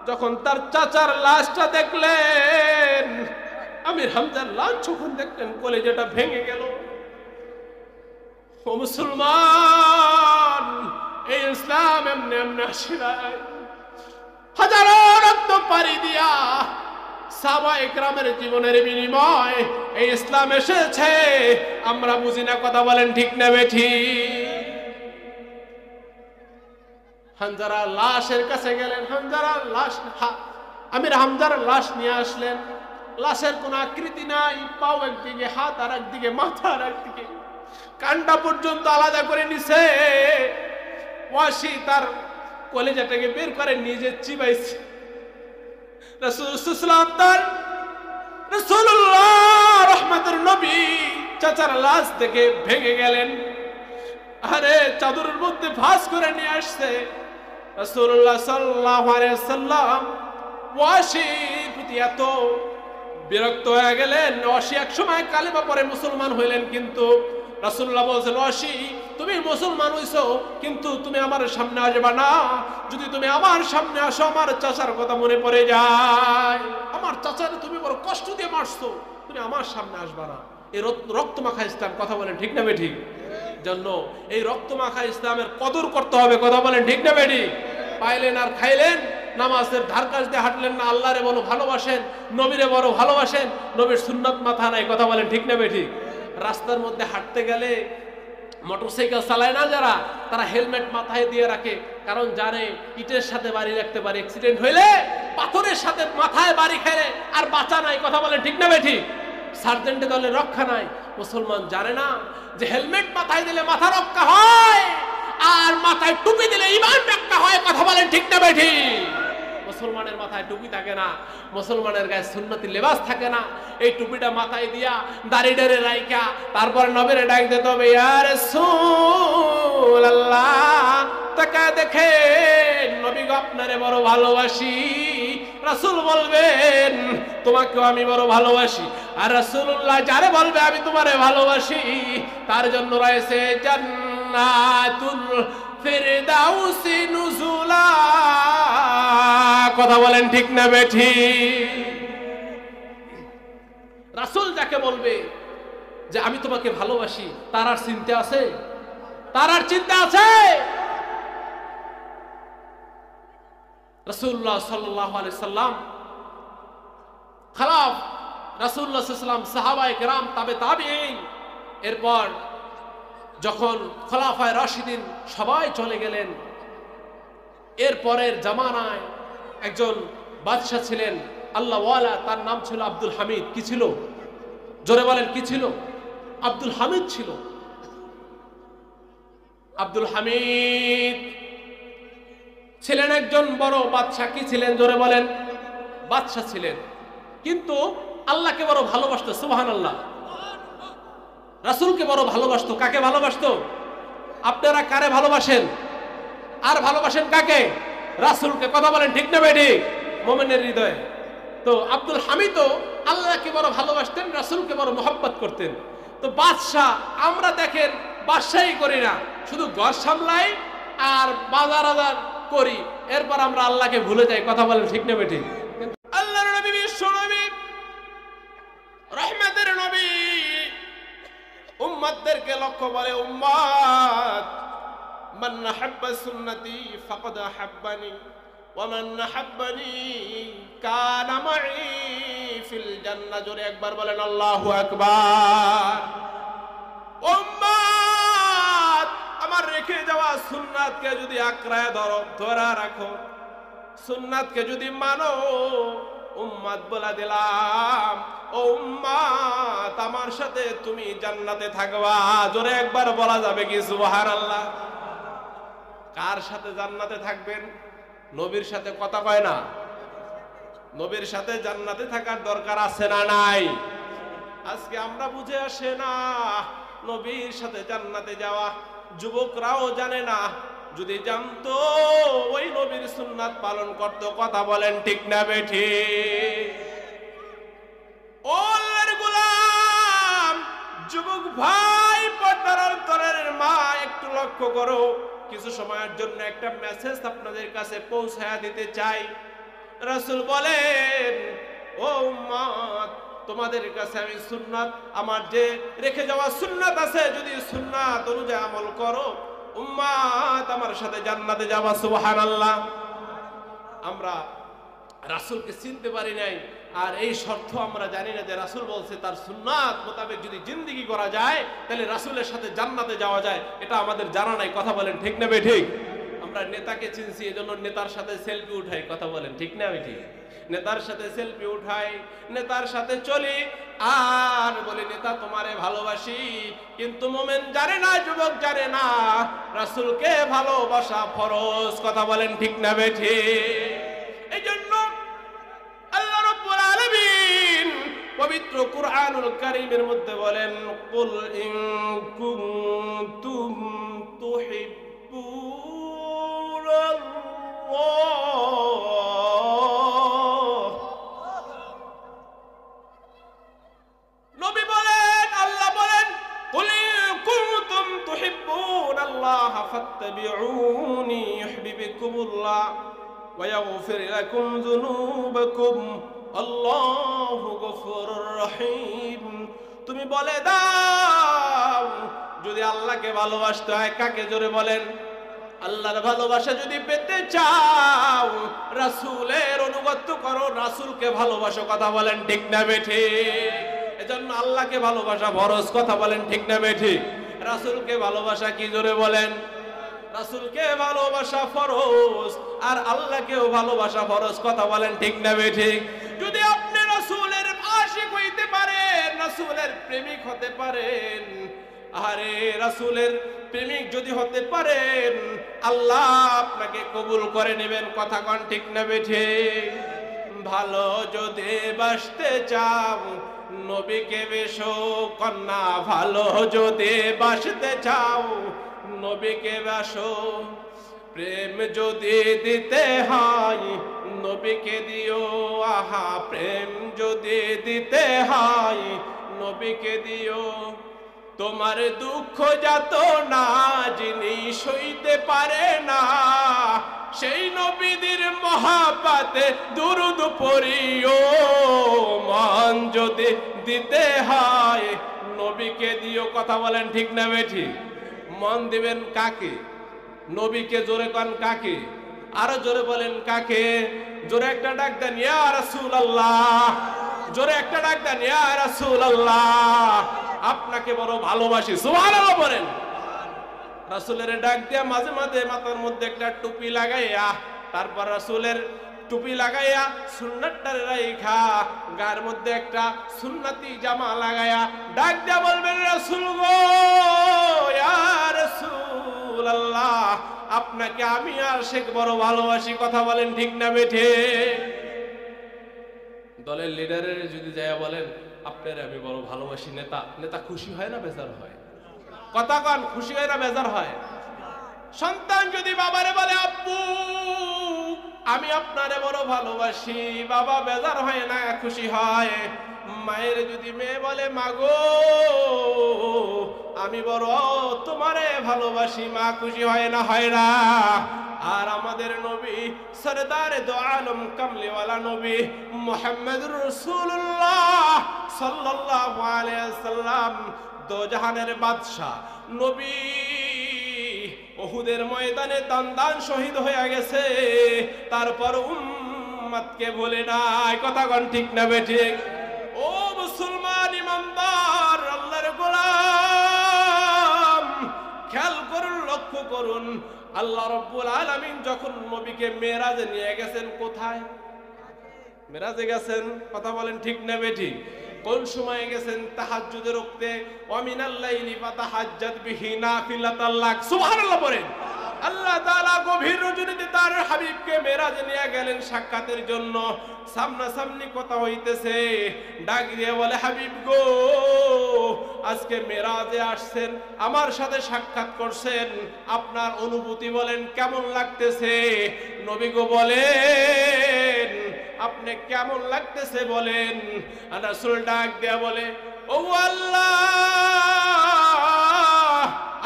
যখন তার চাচার লাশটা দেখলেন, আমির হামজার লাশ যখন দেখলেন, কলিজাটা ভেঙে গেল। ও মুসলমান, এই ইসলাম এমনি এমনি আসে নাই, হাজারো রক্ত পাড়ি দিয়া সাহাবায়ে কেরামের জীবনের বিনিময় এই ইসলাম এসেছে। আমরা বুঝি না, কথা বলেন ঠিক না বেঠিক? হানজালার লাশের কাছে গেলেন, হানজালার লাশ, আমির হামজার লাশ নিয়ে আসলেন। লাশের কোনো আকৃতি নাই, পাও একদিকে, হাত আর একদিকে, মাথা আর একদিকে, কানটা পর্যন্ত আলাদা করে নিছে। ওয়াসি তার কলিজাটাকে বের করে নিজে চিবাইছে। রাসূলুল্লাহ তার রাসূলুল্লাহ রহমতের নবী চাচার লাশ থেকে ভেঙে গেলেন। আরে চাদরের মধ্যে ভাঁজ করে নিয়ে আসছে। রাসূলুল্লাহ সাল্লাল্লাহু আলাইহি ওয়াসাল্লাম ওয়াসির প্রতি এত বিরক্ত হয়ে গেলেন। ওয়াসি এক সময় কালেমা পরে মুসলমান হইলেন, কিন্তু রাসূলুল্লাহ বলছেন, ওয়াসি তুমি মুসলমান হইছো, কিন্তু তুমি আমার সামনে আসবে না। যদি তুমি আমার সামনে আসো, আমার চাচার কথা মনে পড়ে যায়। আমার চাচারে তুমি বড় কষ্ট দিয়ে মারছো, তুমি আমার সামনে আসবে না। এই রক্ত মাখা ইসলাম, কথা বলেন ঠিক না বেঠিক? জন্য এই রক্ত মাখা ইসলামের কদর করতে হবে, কথা বলেন ঠিক না বেঠিক? পাইলেন আর খাইলেন, নামাজের ধার কাছ দিয়ে হাঁটলেন না, আল্লাহরে বড় ভালোবাসেন, নবীরে বড় ভালোবাসেন, নবীর সুন্নাত মাথা নাই, কথা বলেন ঠিক না বেঠিক? রাস্তার মধ্যে হাঁটতে গেলে মোটরসাইকেল চালায় না যারা, তারা হেলমেট মাথায় দিয়ে রাখে, কারণ জানে ইটের সাথে বাড়ি রাখতে পারে, অ্যাক্সিডেন্ট হইলে পাথরের সাথে মাথায় বাড়ি খেলে আর বাঁচা নাই, কথা বলেন ঠিক না বেঠিক? সার্জেন্টে দলে রক্ষা নাই। মুসলমান জানে না যে হেলমেট মাথায় দিলে মাথা রক্ষা হয়, আর মাথায় টুপি দিলে ঈমান রক্ষা হয়, কথা বলেন ঠিক না বেঠিক? মুসলমানের মাথায় টুপি থাকে না, মুসলমানের গায়ে সুন্নতি লেবাস থাকে না। এই টুপিটা মাথায় দিয়া দাড়ি ডেরে রাইখা তারপরে নবীরে ডাক দিতে হবে, ইয়া রাসূলুল্লাহ তাকা দেখেন নবী গো আপনারে বড় ভালোবাসি। রাসূল বলবেন তোমাকেও আমি বড় ভালোবাসি, আর রাসূলুল্লাহ যারে বলবে আমি তোমারে ভালোবাসি, তার জন্য রয়েছে জান্নাতুল ফিরদাউসি নুজুলা, কথা বলেন ঠিক না বেঠিক? রাসূল যাকে বলবে যে আমি তোমাকে ভালোবাসি, তার আর চিন্তা আছে? তার আর চিন্তা আছে? রাসূলুল্লাহ সাল্লাল্লাহু আলাইহি সাল্লাম, খালাফ রাসূলুল্লাহ সাল্লাল্লাহু আলাইহি সাল্লাম, সাহাবায়ে কেরাম, তাবেঈন, এরপর যখন খলাফায়ে রাশিদিন সবাই চলে গেলেন, এরপরের জামানায় একজন বাদশা ছিলেন আল্লাহ ওয়ালা, তার নাম ছিল আব্দুল হামিদ। কি ছিল? জোরে বলেন কি ছিল? আব্দুল হামিদ ছিল। আব্দুল হামিদ ছিলেন একজন বড় বাদশা। কি ছিলেন? জোরে বলেন। বাদশা ছিলেন, কিন্তু আল্লাহকে বড় ভালোবাসতো। সুবহানাল্লাহ। রাসূলকে বড় ভালোবাসতো। কাকে ভালোবাসতো? আপনারা কারে ভালোবাসেন? আর ভালোবাসেন কাকে? রাসূলকে, কথা বলেন ঠিক না বেঠিক? মুমিনের হৃদয়ে তো আব্দুল হামিদও আল্লাহকে বড় ভালোবাসতেন, রাসূলকে বড় মহব্বত করতেন। তো বাদশা, আমরা দেখেন বাদশাহী করি না, শুধু ঘর সামলাই আর বাজার আজার করি, এরপর আমরা আল্লাহকে ভুলে যাই, কথা বলেন ঠিক না বেঠিক? আল্লাহর নবী, বিশ্ব নবী, রহমতের নবী, উম্মতদেরকে লক্ষ্য বলে, উম্মত মান আহাব্বা সুন্নতি ফাকাদ আহাব্বানি ওয়া মান আহাব্বানি কানা মাই ফিল জান্নাহ। জোরে একবার বলেন আল্লাহু আকবার। উম্মত আমার রেখে যাওয়া সুন্নাতকে যদি আঁকড়ায় ধরা রাখো, সুন্নাতকে যদি মানো, উম্মত বলা দিলাম, ও উম্মত আমার সাথে তুমি জান্নাতে থাকবা। জোরে একবার বলা যাবে কি সুবহানাল্লাহ? কার সাথে জান্নাতে থাকবেন? নবীর সাথে, কথা কয় না? নবীর সাথে জান্নাতে থাকার দরকার আছে না নাই? আজকে আমরা বুঝে আসে না নবীর সাথে জান্নাতে যাওয়া। যুবকরাও জানে না, যদি জানতো ওই নবীর সুন্নাত পালন করত, কথা বলেন ঠিক না বেঠিক? ও আল্লাহর গোলাম, যুবক ভাই, পর্দার অন্তরের মা, একটু লক্ষ্য করো। কিছু সময়ের জন্য একটা মেসেজ আপনাদের কাছে পৌঁছায়া দিতে চাই। রাসূল বলেন, ও উম্মত তোমাদের কাছে আমি সুন্নাত, আমার যে রেখে যাওয়া সুন্নাত আছে, যদি সুন্নাত অনুযায়ী আমল করো, উম্মত আমার সাথে জান্নাতে যাবা। সুবহানাল্লাহ। আমরা রাসূলকে চিনতে পারি নাই, আর এই শর্ত আমরা জানি না যে রাসূল বলছে তার সুন্নাত মোতাবেক যদি জিন্দেগি করা যায়, তাহলে রাসূলের সাথে জান্নাতে যাওয়া যায়, এটা আমাদের জানা নাই, কথা বলেন ঠিক না বেঠিক? আমরা নেতাকে চিনছি, এজন্য নেতার সাথে সেলফি উঠাই, কথা বলেন ঠিক না বেঠিক? নেতার সাথে সেলফি উঠাই, নেতার সাথে চলি, আর বলি নেতা তোমারে ভালোবাসি। কিন্তু মোমেন জানে না, যুবক জানে না, রাসূলকে ভালোবাসা ফরজ, কথা বলেন ঠিক না বেঠিক? এই জন্য আল্লাহ রাব্বুল আলামিন পবিত্র কুরআনুল কারীমের মধ্যে বলেন, কুল ইন কুনতুম তুহিব্বুনাল্লাহ ফাত্তাবিউনি ইউহিব্বুকুমুল্লাহ ওয়া ইয়াগফির লাকুম যুনুবাকুম আল্লাহু গফুরুর রহিম। তুমি বলে দাও, যদি আল্লাহকে ভালোবাসতে হয়, কাকে? জোরে বলেন। আল্লাহর ভালোবাসা যদি পেতে চাও, রাসূলের অনুগত করো, রাসূলকে ভালোবাসো। কথা বলেন ঠিক না বেঠিক? এজন্য আল্লাহকে ভালোবাসা ফরজ। কথা বলেন ঠিক না বেঠিক? রাসূলকে ভালোবাসা কি? জোরে বলেন। রাসূলকে ভালোবাসা ফরজ, আর আল্লাহকেও ভালোবাসা ফরজ। কথা বলেন ঠিক না বেঠিক? যদি আপনি রাসূলের আশিক হইতে পারেন, রাসূলের প্রেমিক হতে পারেন, আরে রাসূলের প্রেমিক যদি হতে পারেন, আল্লাহ আপনাকে কবুল করে নেবেন। কথা কোন ঠিক না বেঠিক? ভালো যদি বাসতে চাও, নবীকে বেশো কন্যা। ভালো যদি বাসতে চাও, নবীকে বাসো। প্রেম যদি দিতে হয়, নবীকে দিও। আহা, প্রেম যদি দিতে হয়, নবীকে দিও। তোমার দুঃখ যত না যিনি সইতে পারে না, সেই নবীদের মহাব্বতে দুরূদ পড়িও। মন যদি দিতে হয়, নবীকে দিও। কথা বলেন ঠিক না বেঠিক? মন দিবেন কাকে? নবীকে। জোরে কোন কাকে? আরো জোরে বলেন কাকে? জোরে একটা ডাক দেন, ইয়া রাসূলুল্লাহ। জোরে একটা ডাক দেন, ইয়া রাসূলুল্লাহ। আপনাকে বড় ভালোবাসি। সুবহানাল্লাহ বলেন। রাসূলের ডাক দিয়া মাঝে মাঝে মাথার মধ্যে একটা টুপি লাগাইয়া, তারপর রাসূলের টুপি লাগাইয়া সুন্নাতটারে রাইখা গায়ের মধ্যে একটা সুন্নতি জামা লাগাইয়া ডাক দিয়া বলবেন, রাসূল গো, ইয়া রাসূলুল্লাহ, আপনাকে আমি আশিক বড় ভালোবাসি। কথা বলেন ঠিক না বেঠিক? দলের লিডারের যদি যায় বলেন, আপনার আমি বড় ভালোবাসি, নেতা, নেতা খুশি হয় না বেজার হয়? কথা কন, খুশি হয় না বেজার হয়? সন্তান যদি বাবারে বলে, আব্বু আমি আপনারে বড় ভালোবাসি, বাবা বেজার হয় না, খুশি হয়। মায়ের যদি মেয়ে বলে, মাগো আমি বড় তোমারে ভালোবাসি, মা খুশি হয় না? হয় না? আর আমাদের নবী সরদারে দো আলম কামলিওয়ালা নবী মুহাম্মদুর রাসূলুল্লাহ সাল্লাল্লাহু আলাইহি ওয়াসাল্লাম, দো জাহানের বাদশা নবী, উহুদের ময়দানে দান শহীদ হয়ে গেছে, তারপর উম্মতকে বলে নাই। কথা কোন ঠিক না বেঠিক? ও মুসলমান ইমানদার, আল্লাহর গোলাম, খেয়াল করুন, লক্ষ্য করুন, আল্লাহ রাব্বুল আলামিন যখন নবীকে মেরাজে নিয়ে গেছেন, কোথায় মেরাজে গেছেন? কথা বলেন ঠিক না বেঠিক? কোন সময়ে গেছেন? তাহাজ্জুদের ওয়াক্তে। ওয়া মিনাল লাইলি ফাতাহাজ্জাদ বিহি নাফিলাতাল লাক। সুবহানাল্লাহ বলেন। আল্লাহ তাআলা গভীর রজনীতে তার হাবিবকে মেরাজে নিয়ে গেলেন সাক্ষাতের জন্য। সামনাসামনি কথা হইতেছে, ডাক দিয়ে বলে, হাবিব গো, আজকে মেরাজে আসছেন, আমার সাথে সাক্ষাৎ করছেন, আপনার অনুভূতি বলেন, কেমন লাগতেছে? নবী গো বলেন, আপনি কেমন লাগতেছে বলেন। রাসূল ডাক দেয়া বলে, ও আল্লাহ,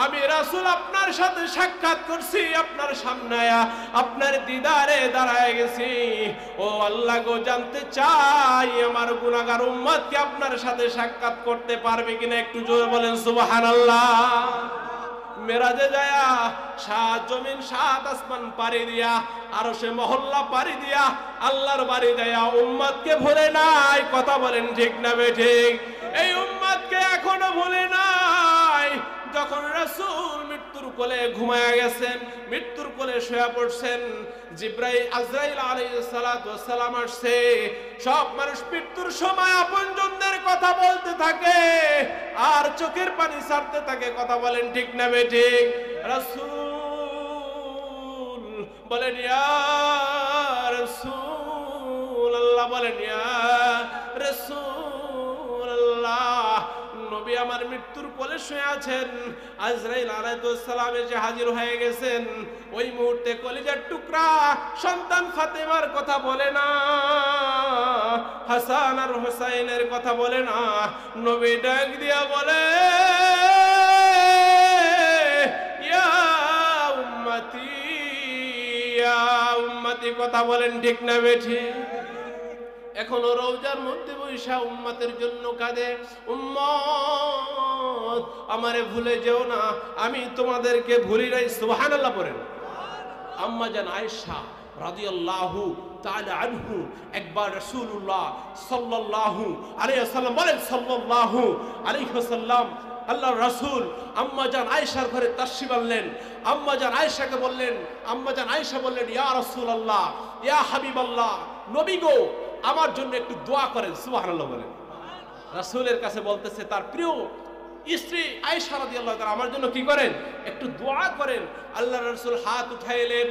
আমি রাসূল আপনার সাথে সাক্ষাৎ করছি, আপনার সামনে আপনার দিদারে দাঁড়ায় গেছি। ও আল্লাহ গো, জানতে চাই আমার গুনাহগার উম্মত কি আপনার সাথে সাক্ষাৎ করতে পারবে কিনা? একটু জোরে বলেন সুবহানাল্লাহ। মেরাজে যায়া সাত জমিন সাত আসমান পাড়ি দিয়া, আরশে মহল্লা পাড়ি দিয়া আল্লাহর বাড়ি যায়া উম্মতকে ভুলে নাই। কথা বলেন ঠিক না বেঠিক? এই উম্মতকে এখনো ভুলে নাই। যখন রাসূল মৃত্যুর কোলে ঘুমায়া গেছেন, মৃত্যুর কোলে শুয়ে পড়ছেন, জিবরাইল আজরাইল আলাইহিস সালাতু ওয়াস সালাম আসছে। সব মানুষ মৃত্যুর সময় আপনজনদের কথা বলতে থাকে আর চোখের পানি ছাড়তে থাকে। কথা বলেন ঠিক না বেঠিক? রাসূল বলেন, ইয়া রাসূলুল্লাহ, বলেন ইয়া রাসূলুল্লাহ, নবী আমার মৃত্যুর কোলে শুয়ে আছেন। আজরাইল আলাইহিস সালাম এসে হাজির হয়ে গেছেন। ওই মুহূর্তে কলিজার টুকরা সন্তান ফাতেমার কথা বলে না, হাসান আর হুসাইনের কথা বলে না। নবী ডাক দিয়া বলে, ইয়া ইয়া উম্মতি, কথা বলেন ঠিক না বেঠিক? এখনো রওজার মধ্যে বৈশা উম্মতের জন্য কাঁদে, উম্মত আমারে ভুলে যেও না, আমি তোমাদেরকে ভুলি নাই। সুবহানাল্লাহ পড়েন। আম্মা জান আয়েশা রাদিয়াল্লাহু তাআলা আনহু একবার রাসূলুল্লাহ সাল্লাল্লাহু আলাইহি ওয়াসাল্লাম বলেন, সাল্লাল্লাহু আলাইহি ওয়াসাল্লাম আল্লাহর রাসূল আম্মা জান আয়েশার ঘরে তাশরিফ আনলেন। আম্মা জান আয়েশাকে বললেন, আম্মা জান আয়েশা বললেন, ইয়া রাসূলুল্লাহ, ইয়া হাবিবাল্লাহ, নবী গো, আমার জন্য একটু দোয়া করেন। সুবহানাল্লাহ বলেন। রাসূলের কাছে বলতেছে তার প্রিয় স্ত্রী আয়েশা রাদিয়াল্লাহু তাআলা, আমার জন্য কি করেন? একটু দোয়া করেন। আল্লাহর রাসূল হাত উঠাইলেন।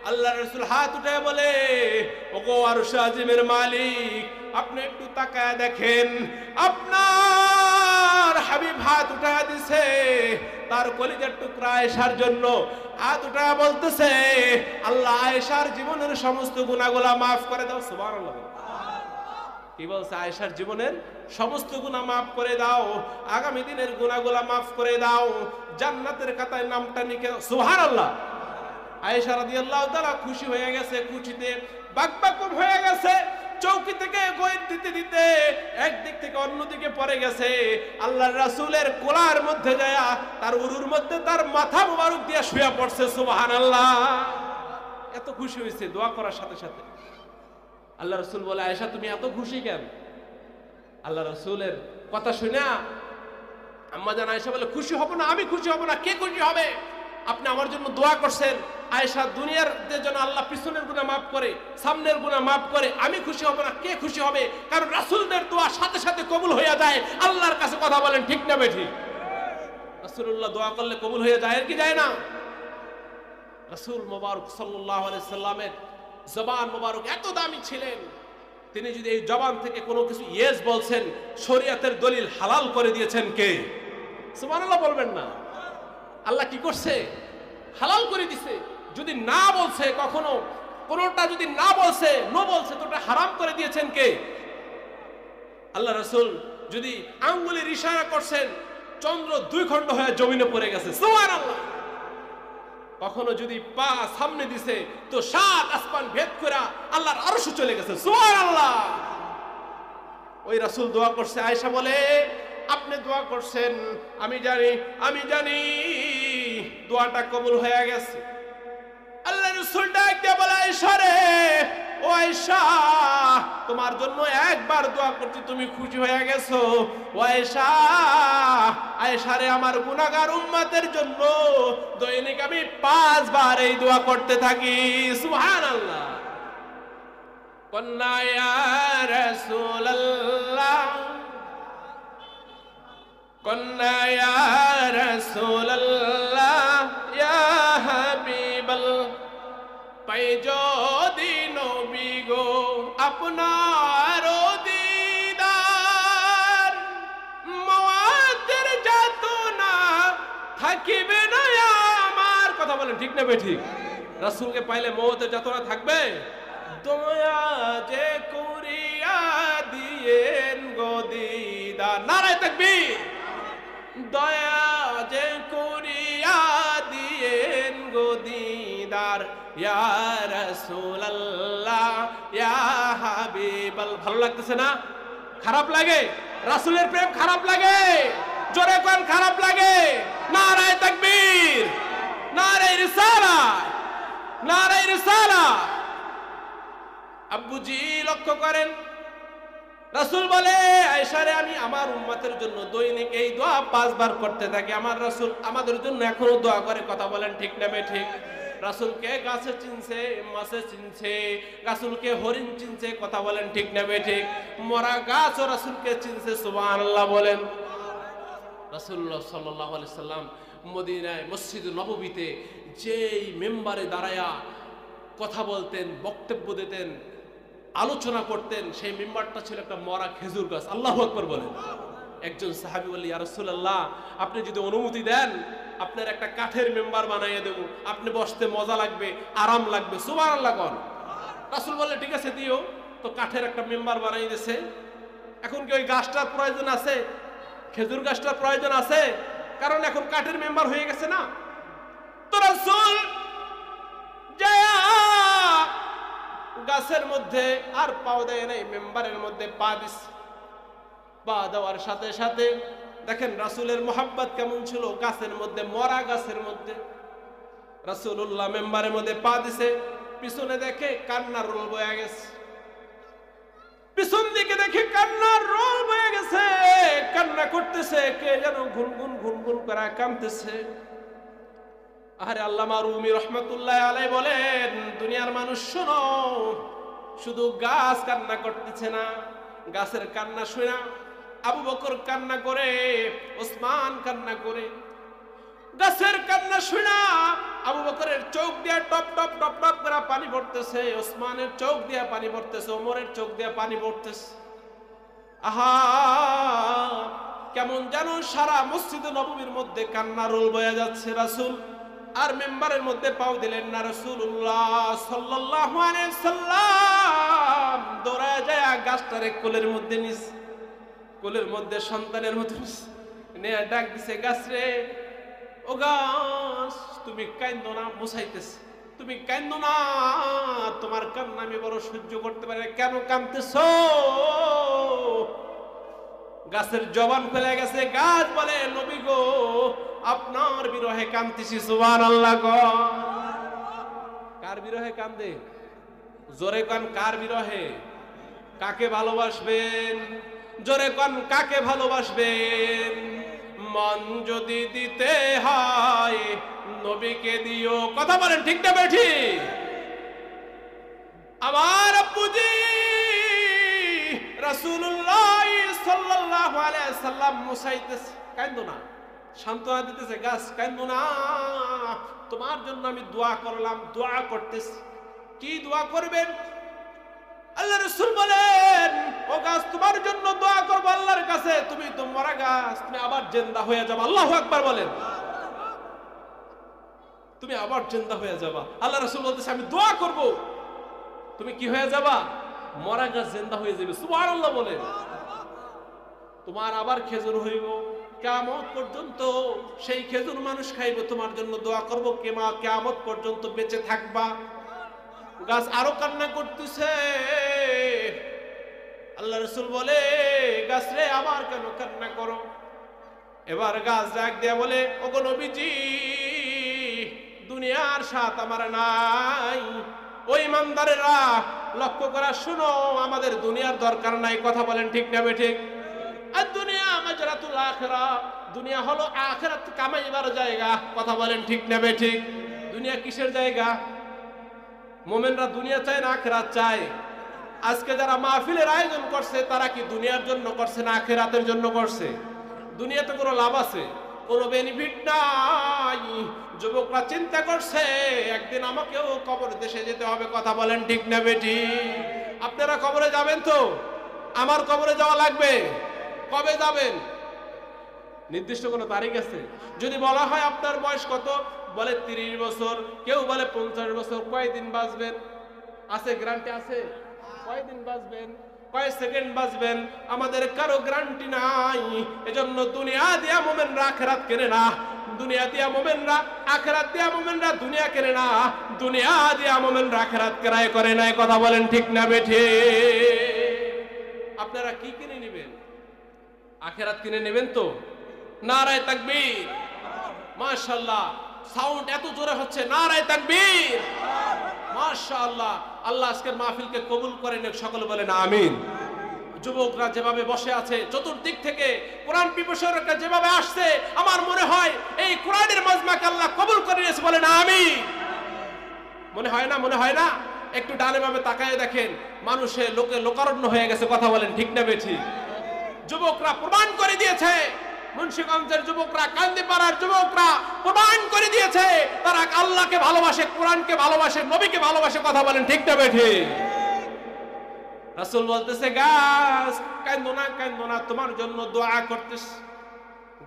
আল্লাহর রাসূল হাত উঠায় বলে, ওগো আরশ আজিমের মালিক, আপনি একটু তাকায় দেখেন, আপনার হাবিব হাত উঠায় দিছে তার কলিজার টুকরা আয়েশার জন্য। হাত উঠায় বলতেছে, আল্লাহ আয়েশার জীবনের সমস্ত গুনাহগুলো মাফ করে দাও। সুবহানাল্লাহ। কি বলছে? আয়েশার জীবনের সমস্ত গুনাহ মাফ করে দাও, আগামী দিনের গুনাহগুলো মাফ করে দাও, জান্নাতের খাতায় নামটা লিখে দাও। সুবহানাল্লাহ। আয়েশা রাদিয়াল্লাহু তাআলা খুশি হয়ে গেছে, খুশিতে বাকবাকুম হয়ে গেছে। চৌকি থেকে গোয়েদ দিতে দিতে একদিক থেকে অন্যদিকে পড়ে গেছে। আল্লাহর রাসূলের কোলার মধ্যে যায় তার উরুর মধ্যে তার মাথা মোবারক দিয়ে শুয়ে পড়ছে। সুবহানাল্লাহ। এত খুশি হয়েছে দোয়া করার সাথে সাথে। আল্লাহ রাসূল বলে, আয়েশা তুমি এত খুশি কেন? আল্লাহ রাসূলের কথা শুনে আম্মা জান আয়েশা বলে, খুশি হব না? আমি খুশি হব না? কে খুশি হবে? আপনি আমার জন্য দোয়া করছেন, আয়েশা দুনিয়ার জন্য আল্লাহ পিছনের গুনাহ মাফ করে, সামনের গুনাহ মাফ করে, আমি খুশি হব না? কে খুশি হবে? কারণ রাসূলদের দোয়া সাথে সাথে কবুল হয়ে যায় আল্লাহর কাছে। কথা বলেন ঠিক না বেঠিক? রাসূলুল্লাহ দোয়া করলে কবুল হয়ে যায় কি যায় না? রাসূল মুবারক সাল্লাল্লাহু আলাইহি সাল্লামের জবান মুবারক এত দামি ছিলেন, তিনি যদি এই জবান থেকে কোনো কিছু ইয়েস বলছেন, শরীয়তের দলিল হালাল করে দিয়েছেন কে? সুবহানাল্লাহ বলবেন না? আল্লাহ কি করছে? হালাল করে দিছে। যদি না বলছে, কখনো কোনোটা যদি না বলছে, নো বলছে, তো ওটা হারাম করে দিয়েছেন কে? আল্লাহ রাসূল যদি আঙ্গুলের ইশারা করছেন, চন্দ্র 2 খণ্ড হয়ে জমিনে পড়ে গেছে। সুবহানাল্লাহ। কখনো যদি পা সামনে দিছে, তো 7 আসমান ভেদ করে আল্লাহর আরশে চলে গেছে। সুবহানাল্লাহ। ওই রাসূল দোয়া করছে। আয়েশা বলে, আপনি দোয়া করছেন, আমি জানি দোয়াটা কবুল হয়ে গেছে। আল্লাহ রাসূল ডাক দিয়ে বলে, আয়েশা রে, ও আয়েশা, তোমার জন্য একবার দোয়া করছি, তুমি খুশি হয়ে গেছো। ও আয়েশা, আয়েশা রে, আমার গুনাহগার উম্মতের জন্য দৈনিক আমি 5 বার এই দোয়া করতে থাকি। সুবহানাল্লাহ। কন্না ইয়া রাসূলুল্লাহ, কন্না ইয়া রাসূলুল্লাহ, ইয়া হাবিবাল, পাই যদি নবী গো আপনার দিদার, মওয়াতের যাতনা থাকিবে না আমার। কথা বলেন ঠিক না বেঠিক? রাসূলকে পাইলে মওয়াতের যাতনা থাকবে? দয়া যে করিয়া দিয়েন গো দিদার। নারায়ে তাকবীর। দয়া যে করিয়া দিয়েন গো দিদার, ইয়া রাসূলুল্লাহ, ইয়া হাবিবাল। ভালো লাগতেছে না? খারাপ লাগে? রাসূলের প্রেম খারাপ লাগে? জোরে কোন খারাপ লাগে? নারায়ে তাকবীর, নারায়ে রিসালাত, নারায়ে রিসালাত। আব্বুজি লক্ষ্য করেন, রাসূল বলে, আয়েশা রে, আমি আমার উম্মতের জন্য দৈনিক এই দোয়া 5 বার করতে থাকি। আমার রাসূল আমাদের জন্য এখনো দোয়া করে। কথা বলেন ঠিক না বেঠিক? রাসূলকে গাছে চিনছে, মাছে চিনছে, রাসূলকে হরিণ চিনছে। কথা বলেন ঠিক না বেঠিক? মরা গাছও রাসূলকে চিনছে। সুবহানাল্লাহ বলেন। রাসূলুল্লাহ সাল্লাল্লাহু আলাইহি সাল্লাম মদিনায় মসজিদে নববীতে যেই মেম্বারে দাঁড়ায়া কথা বলতেন, বক্তব্য দিতেন, আলোচনা করতেন, সেই মেম্বারটা ছিল একটা মরা খেজুর গাছ। আল্লাহু আকবার বলেন। একজন সাহাবী বললেন, ইয়া রাসূলুল্লাহ, আপনি যদি অনুমতি দেন, আপনার একটা কাঠের মেম্বার বানাইয়া দেব, আপনি বসতে মজা লাগবে, আরাম লাগবে। সুবহানাল্লাহ কোন? রাসূল বললেন, ঠিক আছে দিও। তো কাঠের একটা মেম্বার বানাই দিয়েছে। এখন কি ওই গাছটার প্রয়োজন আছে? খেজুর গাছটার প্রয়োজন আছে? কারণ এখন কাঠের মেম্বার হয়ে গেছে না। তো রাসূল যায় গাছের মধ্যে আর পাও দেয় নাই, মেম্বারের মধ্যে পা দিস। পা দেওয়ার সাথে সাথে দেখেন রাসূলের মোহাব্বত কেমন ছিল, গাছের মধ্যে, মরা গাছের মধ্যে। রাসূলুল্লাহ মেম্বারের মধ্যে পা দিছে, পিছনে দেখে কান্নার রোল বয়ে গেছে, পিছন দিকে দেখে কান্নার রোল বয়ে গেছে, কান্না করতেছে, কে যেন গুনগুন গুনগুন করে কাঁদতেছে। আরে আল্লামা রুমি রহমাতুল্লাহ আলাইহি বলেন, দুনিয়ার মানুষ শোনো, শুধু গাছ কান্না করতেছে না, গাছের কান্না শুনে আবু বকর কান্না করে, ওসমান কান্না করে। গাছের কান্না শুনে আবু বকরের চোখ দিয়ে টপ টপ টপ টপ করে পানি পড়তেছে, ওসমানের চোখ দিয়ে পানি পড়তেছে, ওমরের চোখ দিয়ে পানি পড়তেছে। আহা, কেমন যেন সারা মসজিদে নববীর মধ্যে কান্নার রোল বয়ে যাচ্ছে। রাসূল আর মেম্বারের মধ্যে পাও দিলেন না। রাসূলুল্লাহ সাল্লাল্লাহু আলাইহি সাল্লাম দৌড়ায় যায় গাছটারে কোলের মধ্যে নিস, কোলের মধ্যে সন্তানের মতো নিয়ে ডাক দিছে, গাছ রে, ও গাছ, তুমি কাঁদো না, মুছাইতেছে, তুমি কাঁদো না, তোমার কান্না আমি বড় সহ্য করতে পারি না, কেন কাঁদতেছো? গাছের জবান খুলে গেছে, গাছ বলে, নবী গো, আপনার বিরহে কাঁদতেছি। সুবহানাল্লাহ। কার বিরহে কান্দে? জোরে কান, কার বিরহে? কাকে ভালোবাসবেন? জোরে কান, কাকে ভালোবাসবেন? মন যদি দিতে হয় নবীকে দিও। কথা বলেন ঠিক না বেঠি? আমার আব্বুজি রাসূলুল্লাহ সাল্লাল্লাহু আলাইহি সাল্লাম মুসাইতেছে, কান্দো না, সান্ত্বনা দিতেছে, গাছ কান্দো না, তোমার জন্য আমি দোয়া করলাম, দোয়া করতেছি। কি দোয়া করবেন? আল্লাহ রাসূল বলেন, ও গাছ, তোমার জন্য দোয়া করব আল্লাহর কাছে, তুমি তো মরা গাছ, তুমি আবার জিন্দা হয়ে যাবে। আল্লাহু আকবার বলেন। তুমি আবার জিন্দা হয়ে যাবা। আল্লাহ রাসূল বলতেছে, আমি দোয়া করব, তুমি কি হয়ে যাবা? মরা গাছ জিন্দা হয়ে যাবে। সুবহানাল্লাহ বলেন। তোমার আবার খেজুর হইব, কিয়ামত পর্যন্ত সেই খেজুর মানুষ খাইবে, তোমার জন্য দোয়া করব, কিয়ামত পর্যন্ত বেঁচে থাকবা। গাছ আরো কান্না করতেছে। আল্লাহ রাসূল বলে, গাছ রে, আবার কেন কান্না করো? এবার গাছ ডাক দিয়া বলে, ওগো নবীজি, দুনিয়ার স্বাদ আমার নাই। ওই ইমানদারেরা লক্ষ্য করা শুনো, আমাদের দুনিয়ার দরকার নাই। কথা বলেন ঠিক না বেঠিক? আর দুনিয়া মাজরাতুল আখিরাহ, দুনিয়া হলো আখিরাত কামাইবার জায়গা। কথা বলেন ঠিক না বেঠিক? দুনিয়া কিসের জায়গা? মুমিনরা দুনিয়া চায় না আখিরাত চায়? আজকে যারা মাহফিলের আয়োজন করছে, তারা কি দুনিয়ার জন্য করছে না আখিরাতের জন্য করছে? দুনিয়াতে কোনো লাভ আছে? কোনো বেনিফিট নাই। যুবকরা চিন্তা করছে, একদিন আমাকেও কবর দেশে যেতে হবে। কথা বলেন ঠিক না বেটি? আপনারা কবরে যাবেন তো? আমার কবরে যাওয়া লাগবে। কবে যাবেন? নির্দিষ্ট কোনো তারিখ আছে? যদি বলা হয় আপনার বয়স কত, বলে 30 বছর, কেউ বলে 50 বছর, কয়দিন বাঁচবেন? আছে গ্যারান্টি আছে? কয়দিন বাঁচবেন, কয় সেকেন্ড বাঁচবেন, আমাদের কারো গ্যারান্টি নাই। এজন্য দুনিয়া দিয়া মুমিনরা আখিরাত কেনে না, দুনিয়া দিয়া মুমিনরা আখিরাত দিয়া মুমিনরা দুনিয়া কেনে না, দুনিয়া দিয়া মুমিনরা আখিরাত ক্রয় করে না। কথা বলেন ঠিক না বেঠি? আপনারা কি কিনে নেবেন? আখিরাত কিনে নেবেন তো? নারায়ে তাকবীর। মাশাআল্লাহ, সাউন্ড এত জোরে হচ্ছে, নারায়ে তাকবীর, মাশাআল্লাহ। আল্লাহ আজকের মাহফিলকে কবুল করেন, সকলে বলেন আমিন। যুবকরা যেভাবে বসে আছে, চতুর্দিক থেকে কোরআন পিপাসুরা যেভাবে আসছে, আমার মনে হয় এই কোরআনের মাজমাকে আল্লাহ কবুল করে নিয়েছে। বলেন আমিন। মনে হয় না? মনে হয় না? একটু ডানে বামে তাকায় দেখেন, মানুষে লোকে লোকারণ্য হয়ে গেছে। কথা বলেন ঠিক না বেঠি? যুবকরা প্রমাণ করে দিয়েছে, মুন্সিগঞ্জের যুবকরা, কান্দিপাড়ার যুবকরা প্রমাণ করে দিয়েছে তারা আল্লাহকে ভালোবাসে, কোরআনকে ভালোবাসে, নবীকে ভালোবাসে। কথা বলেন ঠিক না বেঠি? রাসূল বলতেছে, গাছ কান্দো না, কান্দো না, তোমার জন্য দোয়া করতেছি।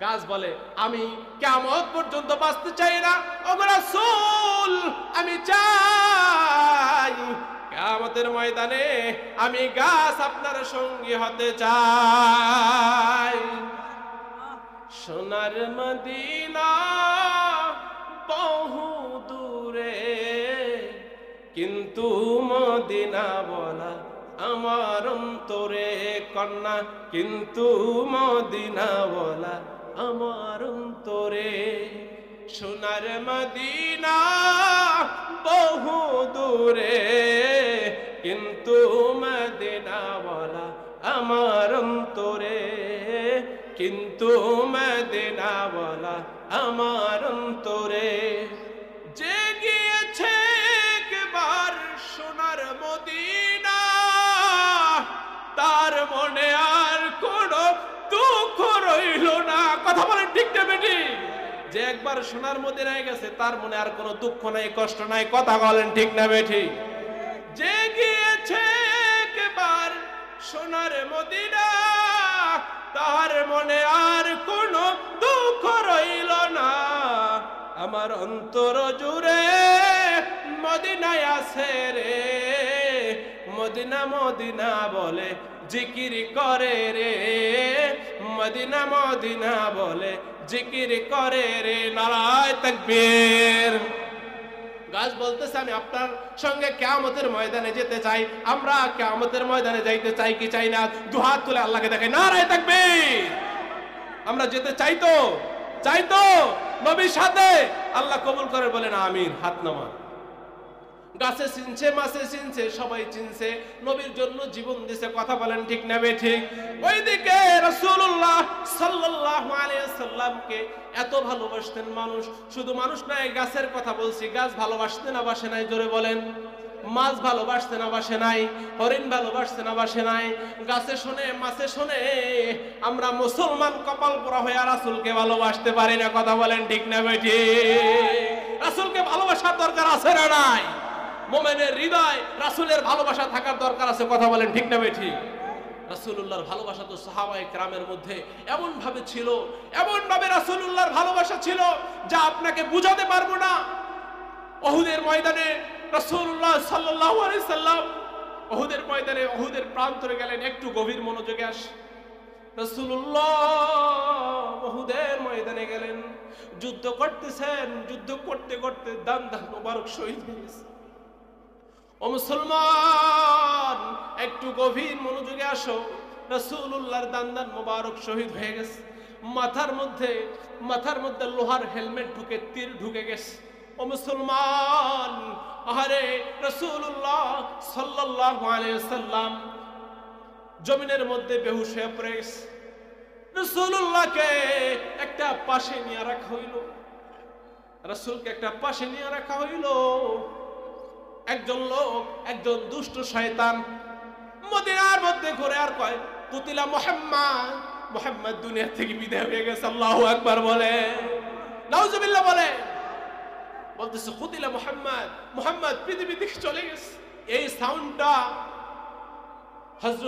গাছ বলে, আমি কিয়ামত পর্যন্ত বাঁচতে চাই না। ওগো রাসূল, আমি চাই কিয়ামতের ময়দানে আমি গাছ আপনার সঙ্গী হতে চাই। সোনার মদিনা বহু দূরে, কিন্তু কিন্তু মদিনা বলা আমার অন্তরে কন্যা, কিন্তু মদিনা বলা আমার অন্তরে। সোনার মদিনা বহু দূরে, কিন্তু মদিনা বলা আমার অন্তরে, কিন্তু মদিনা বলা আমার অন্তরে। যে গিয়েছে একবার সোনার মদিনা, তার মনে আর কোনো দুঃখ রইল না। কথা বলেন ঠিক না বেটি? যে একবার সোনার মদিনায় গেছে তার মনে আর কোনো দুঃখ নাই, কষ্ট নাই। কথা বলেন ঠিক না বেটি? যে গিয়েছে একবার সোনার মদিনা, তার মনে আর কোনো দুঃখ রইল না। আমার অন্তর জুড়ে মদিনায় আছে রে, মদিনা মদিনা বলে জিকির করে রে, মদিনা মদিনা বলে জিকির করে রে। নারায়ে তাকবীর। গাছ বলতেছে আমি আপনার সঙ্গে কিয়ামতের ময়দানে যেতে চাই। আমরা কিয়ামতের ময়দানে যাইতে চাই কি চাই না? দুহাত তুলে আল্লাহকে দেখাই, নারায়ে তাকবীর। আমরা যেতে চাই তো, চাই তো নবীর সাথে। আল্লাহ কবুল করে বলেন আমিন। হাত নামান। গাছে চিনছে, মাছে চিনছে, সবাই চিনছে, নবীর জন্য জীবন দিছে। কথা বলেন ঠিক না বে ঠিক? ওইদিকে রাসূলুল্লাহ সাল্লাল্লাহু আলাইহি ওয়াসাল্লামকে এত ভালোবাসতেন মানুষ। শুধু মানুষ নয়, গাছের কথা বলছি। গাছ ভালোবাসতে না বাসে নাই? জোরে বলেন। মাছ ভালোবাসতে না বাসে নাই? হরিণ ভালোবাসতে না বাসে নাই? গাছে শোনে, মাছে শোনে, আমরা মুসলমান কপাল পোড়া হয়ে রাসূলকে ভালোবাসতে পারি না। কথা বলেন ঠিক না বে ঠিক? রাসূলকে ভালোবাসার দরকার আছে না নাই? মুমিনের হৃদয় রাসূলের ভালোবাসা থাকার দরকার আছে। কথা বলেন ঠিক না বে ঠিক? রাসূলুল্লাহর ভালোবাসা তো সাহাবায়ে কেরামের মধ্যে এমন ভাবে ছিল, এমন ভাবে রাসূলুল্লাহর ভালোবাসা ছিল যা আপনাকে বুঝাতে পারবো না। উহুদের ময়দানে রাসূলুল্লাহ সাল্লাল্লাহু আলাইহি সাল্লাম উহুদের ময়দানে, উহুদের প্রান্তরে গেলেন। একটু গভীর মনোযোগে আস। রাসূলুল্লাহ উহুদের ময়দানে গেলেন, যুদ্ধ করতেছেন। যুদ্ধ করতে করতে দান মোবারক শহীদ হয়ে গেছে। ও মুসলমান, একটু গভীর মনোযোগে আসো। রাসূলুল্লাহর দান মোবারক শহীদ হয়ে গেছে। মাথার মধ্যে লোহার হেলমেট ঢুকে, তীর ঢুকে গেছে। ও মুসলমান, আরে রাসূলুল্লাহ সাল্লাল্লাহু আলাইহি ওয়াসাল্লাম জমিনের মধ্যে বেহুশ হয়ে পড়ে গেছে। রাসূলুল্লাহকে একটা পাশে নিয়ে রাখা হইল। রাসূলকে একটা পাশে নিয়ে রাখা হইল। একজন লোক, একজন দুষ্ট শয়তান মদিনার মধ্যে ঘুরে আর কয়, কুতিলা মুহাম্মদ, মুহাম্মদ দুনিয়া থেকে বিদায় হয়ে গেছে। আল্লাহু আকবার বলে, নাউজুবিল্লাহ বলে। বলতেছে কুতিলা মুহাম্মদ, মুহাম্মদ পৃথিবী থেকে চলে গেছে। এই সাউন্ডটা হযরত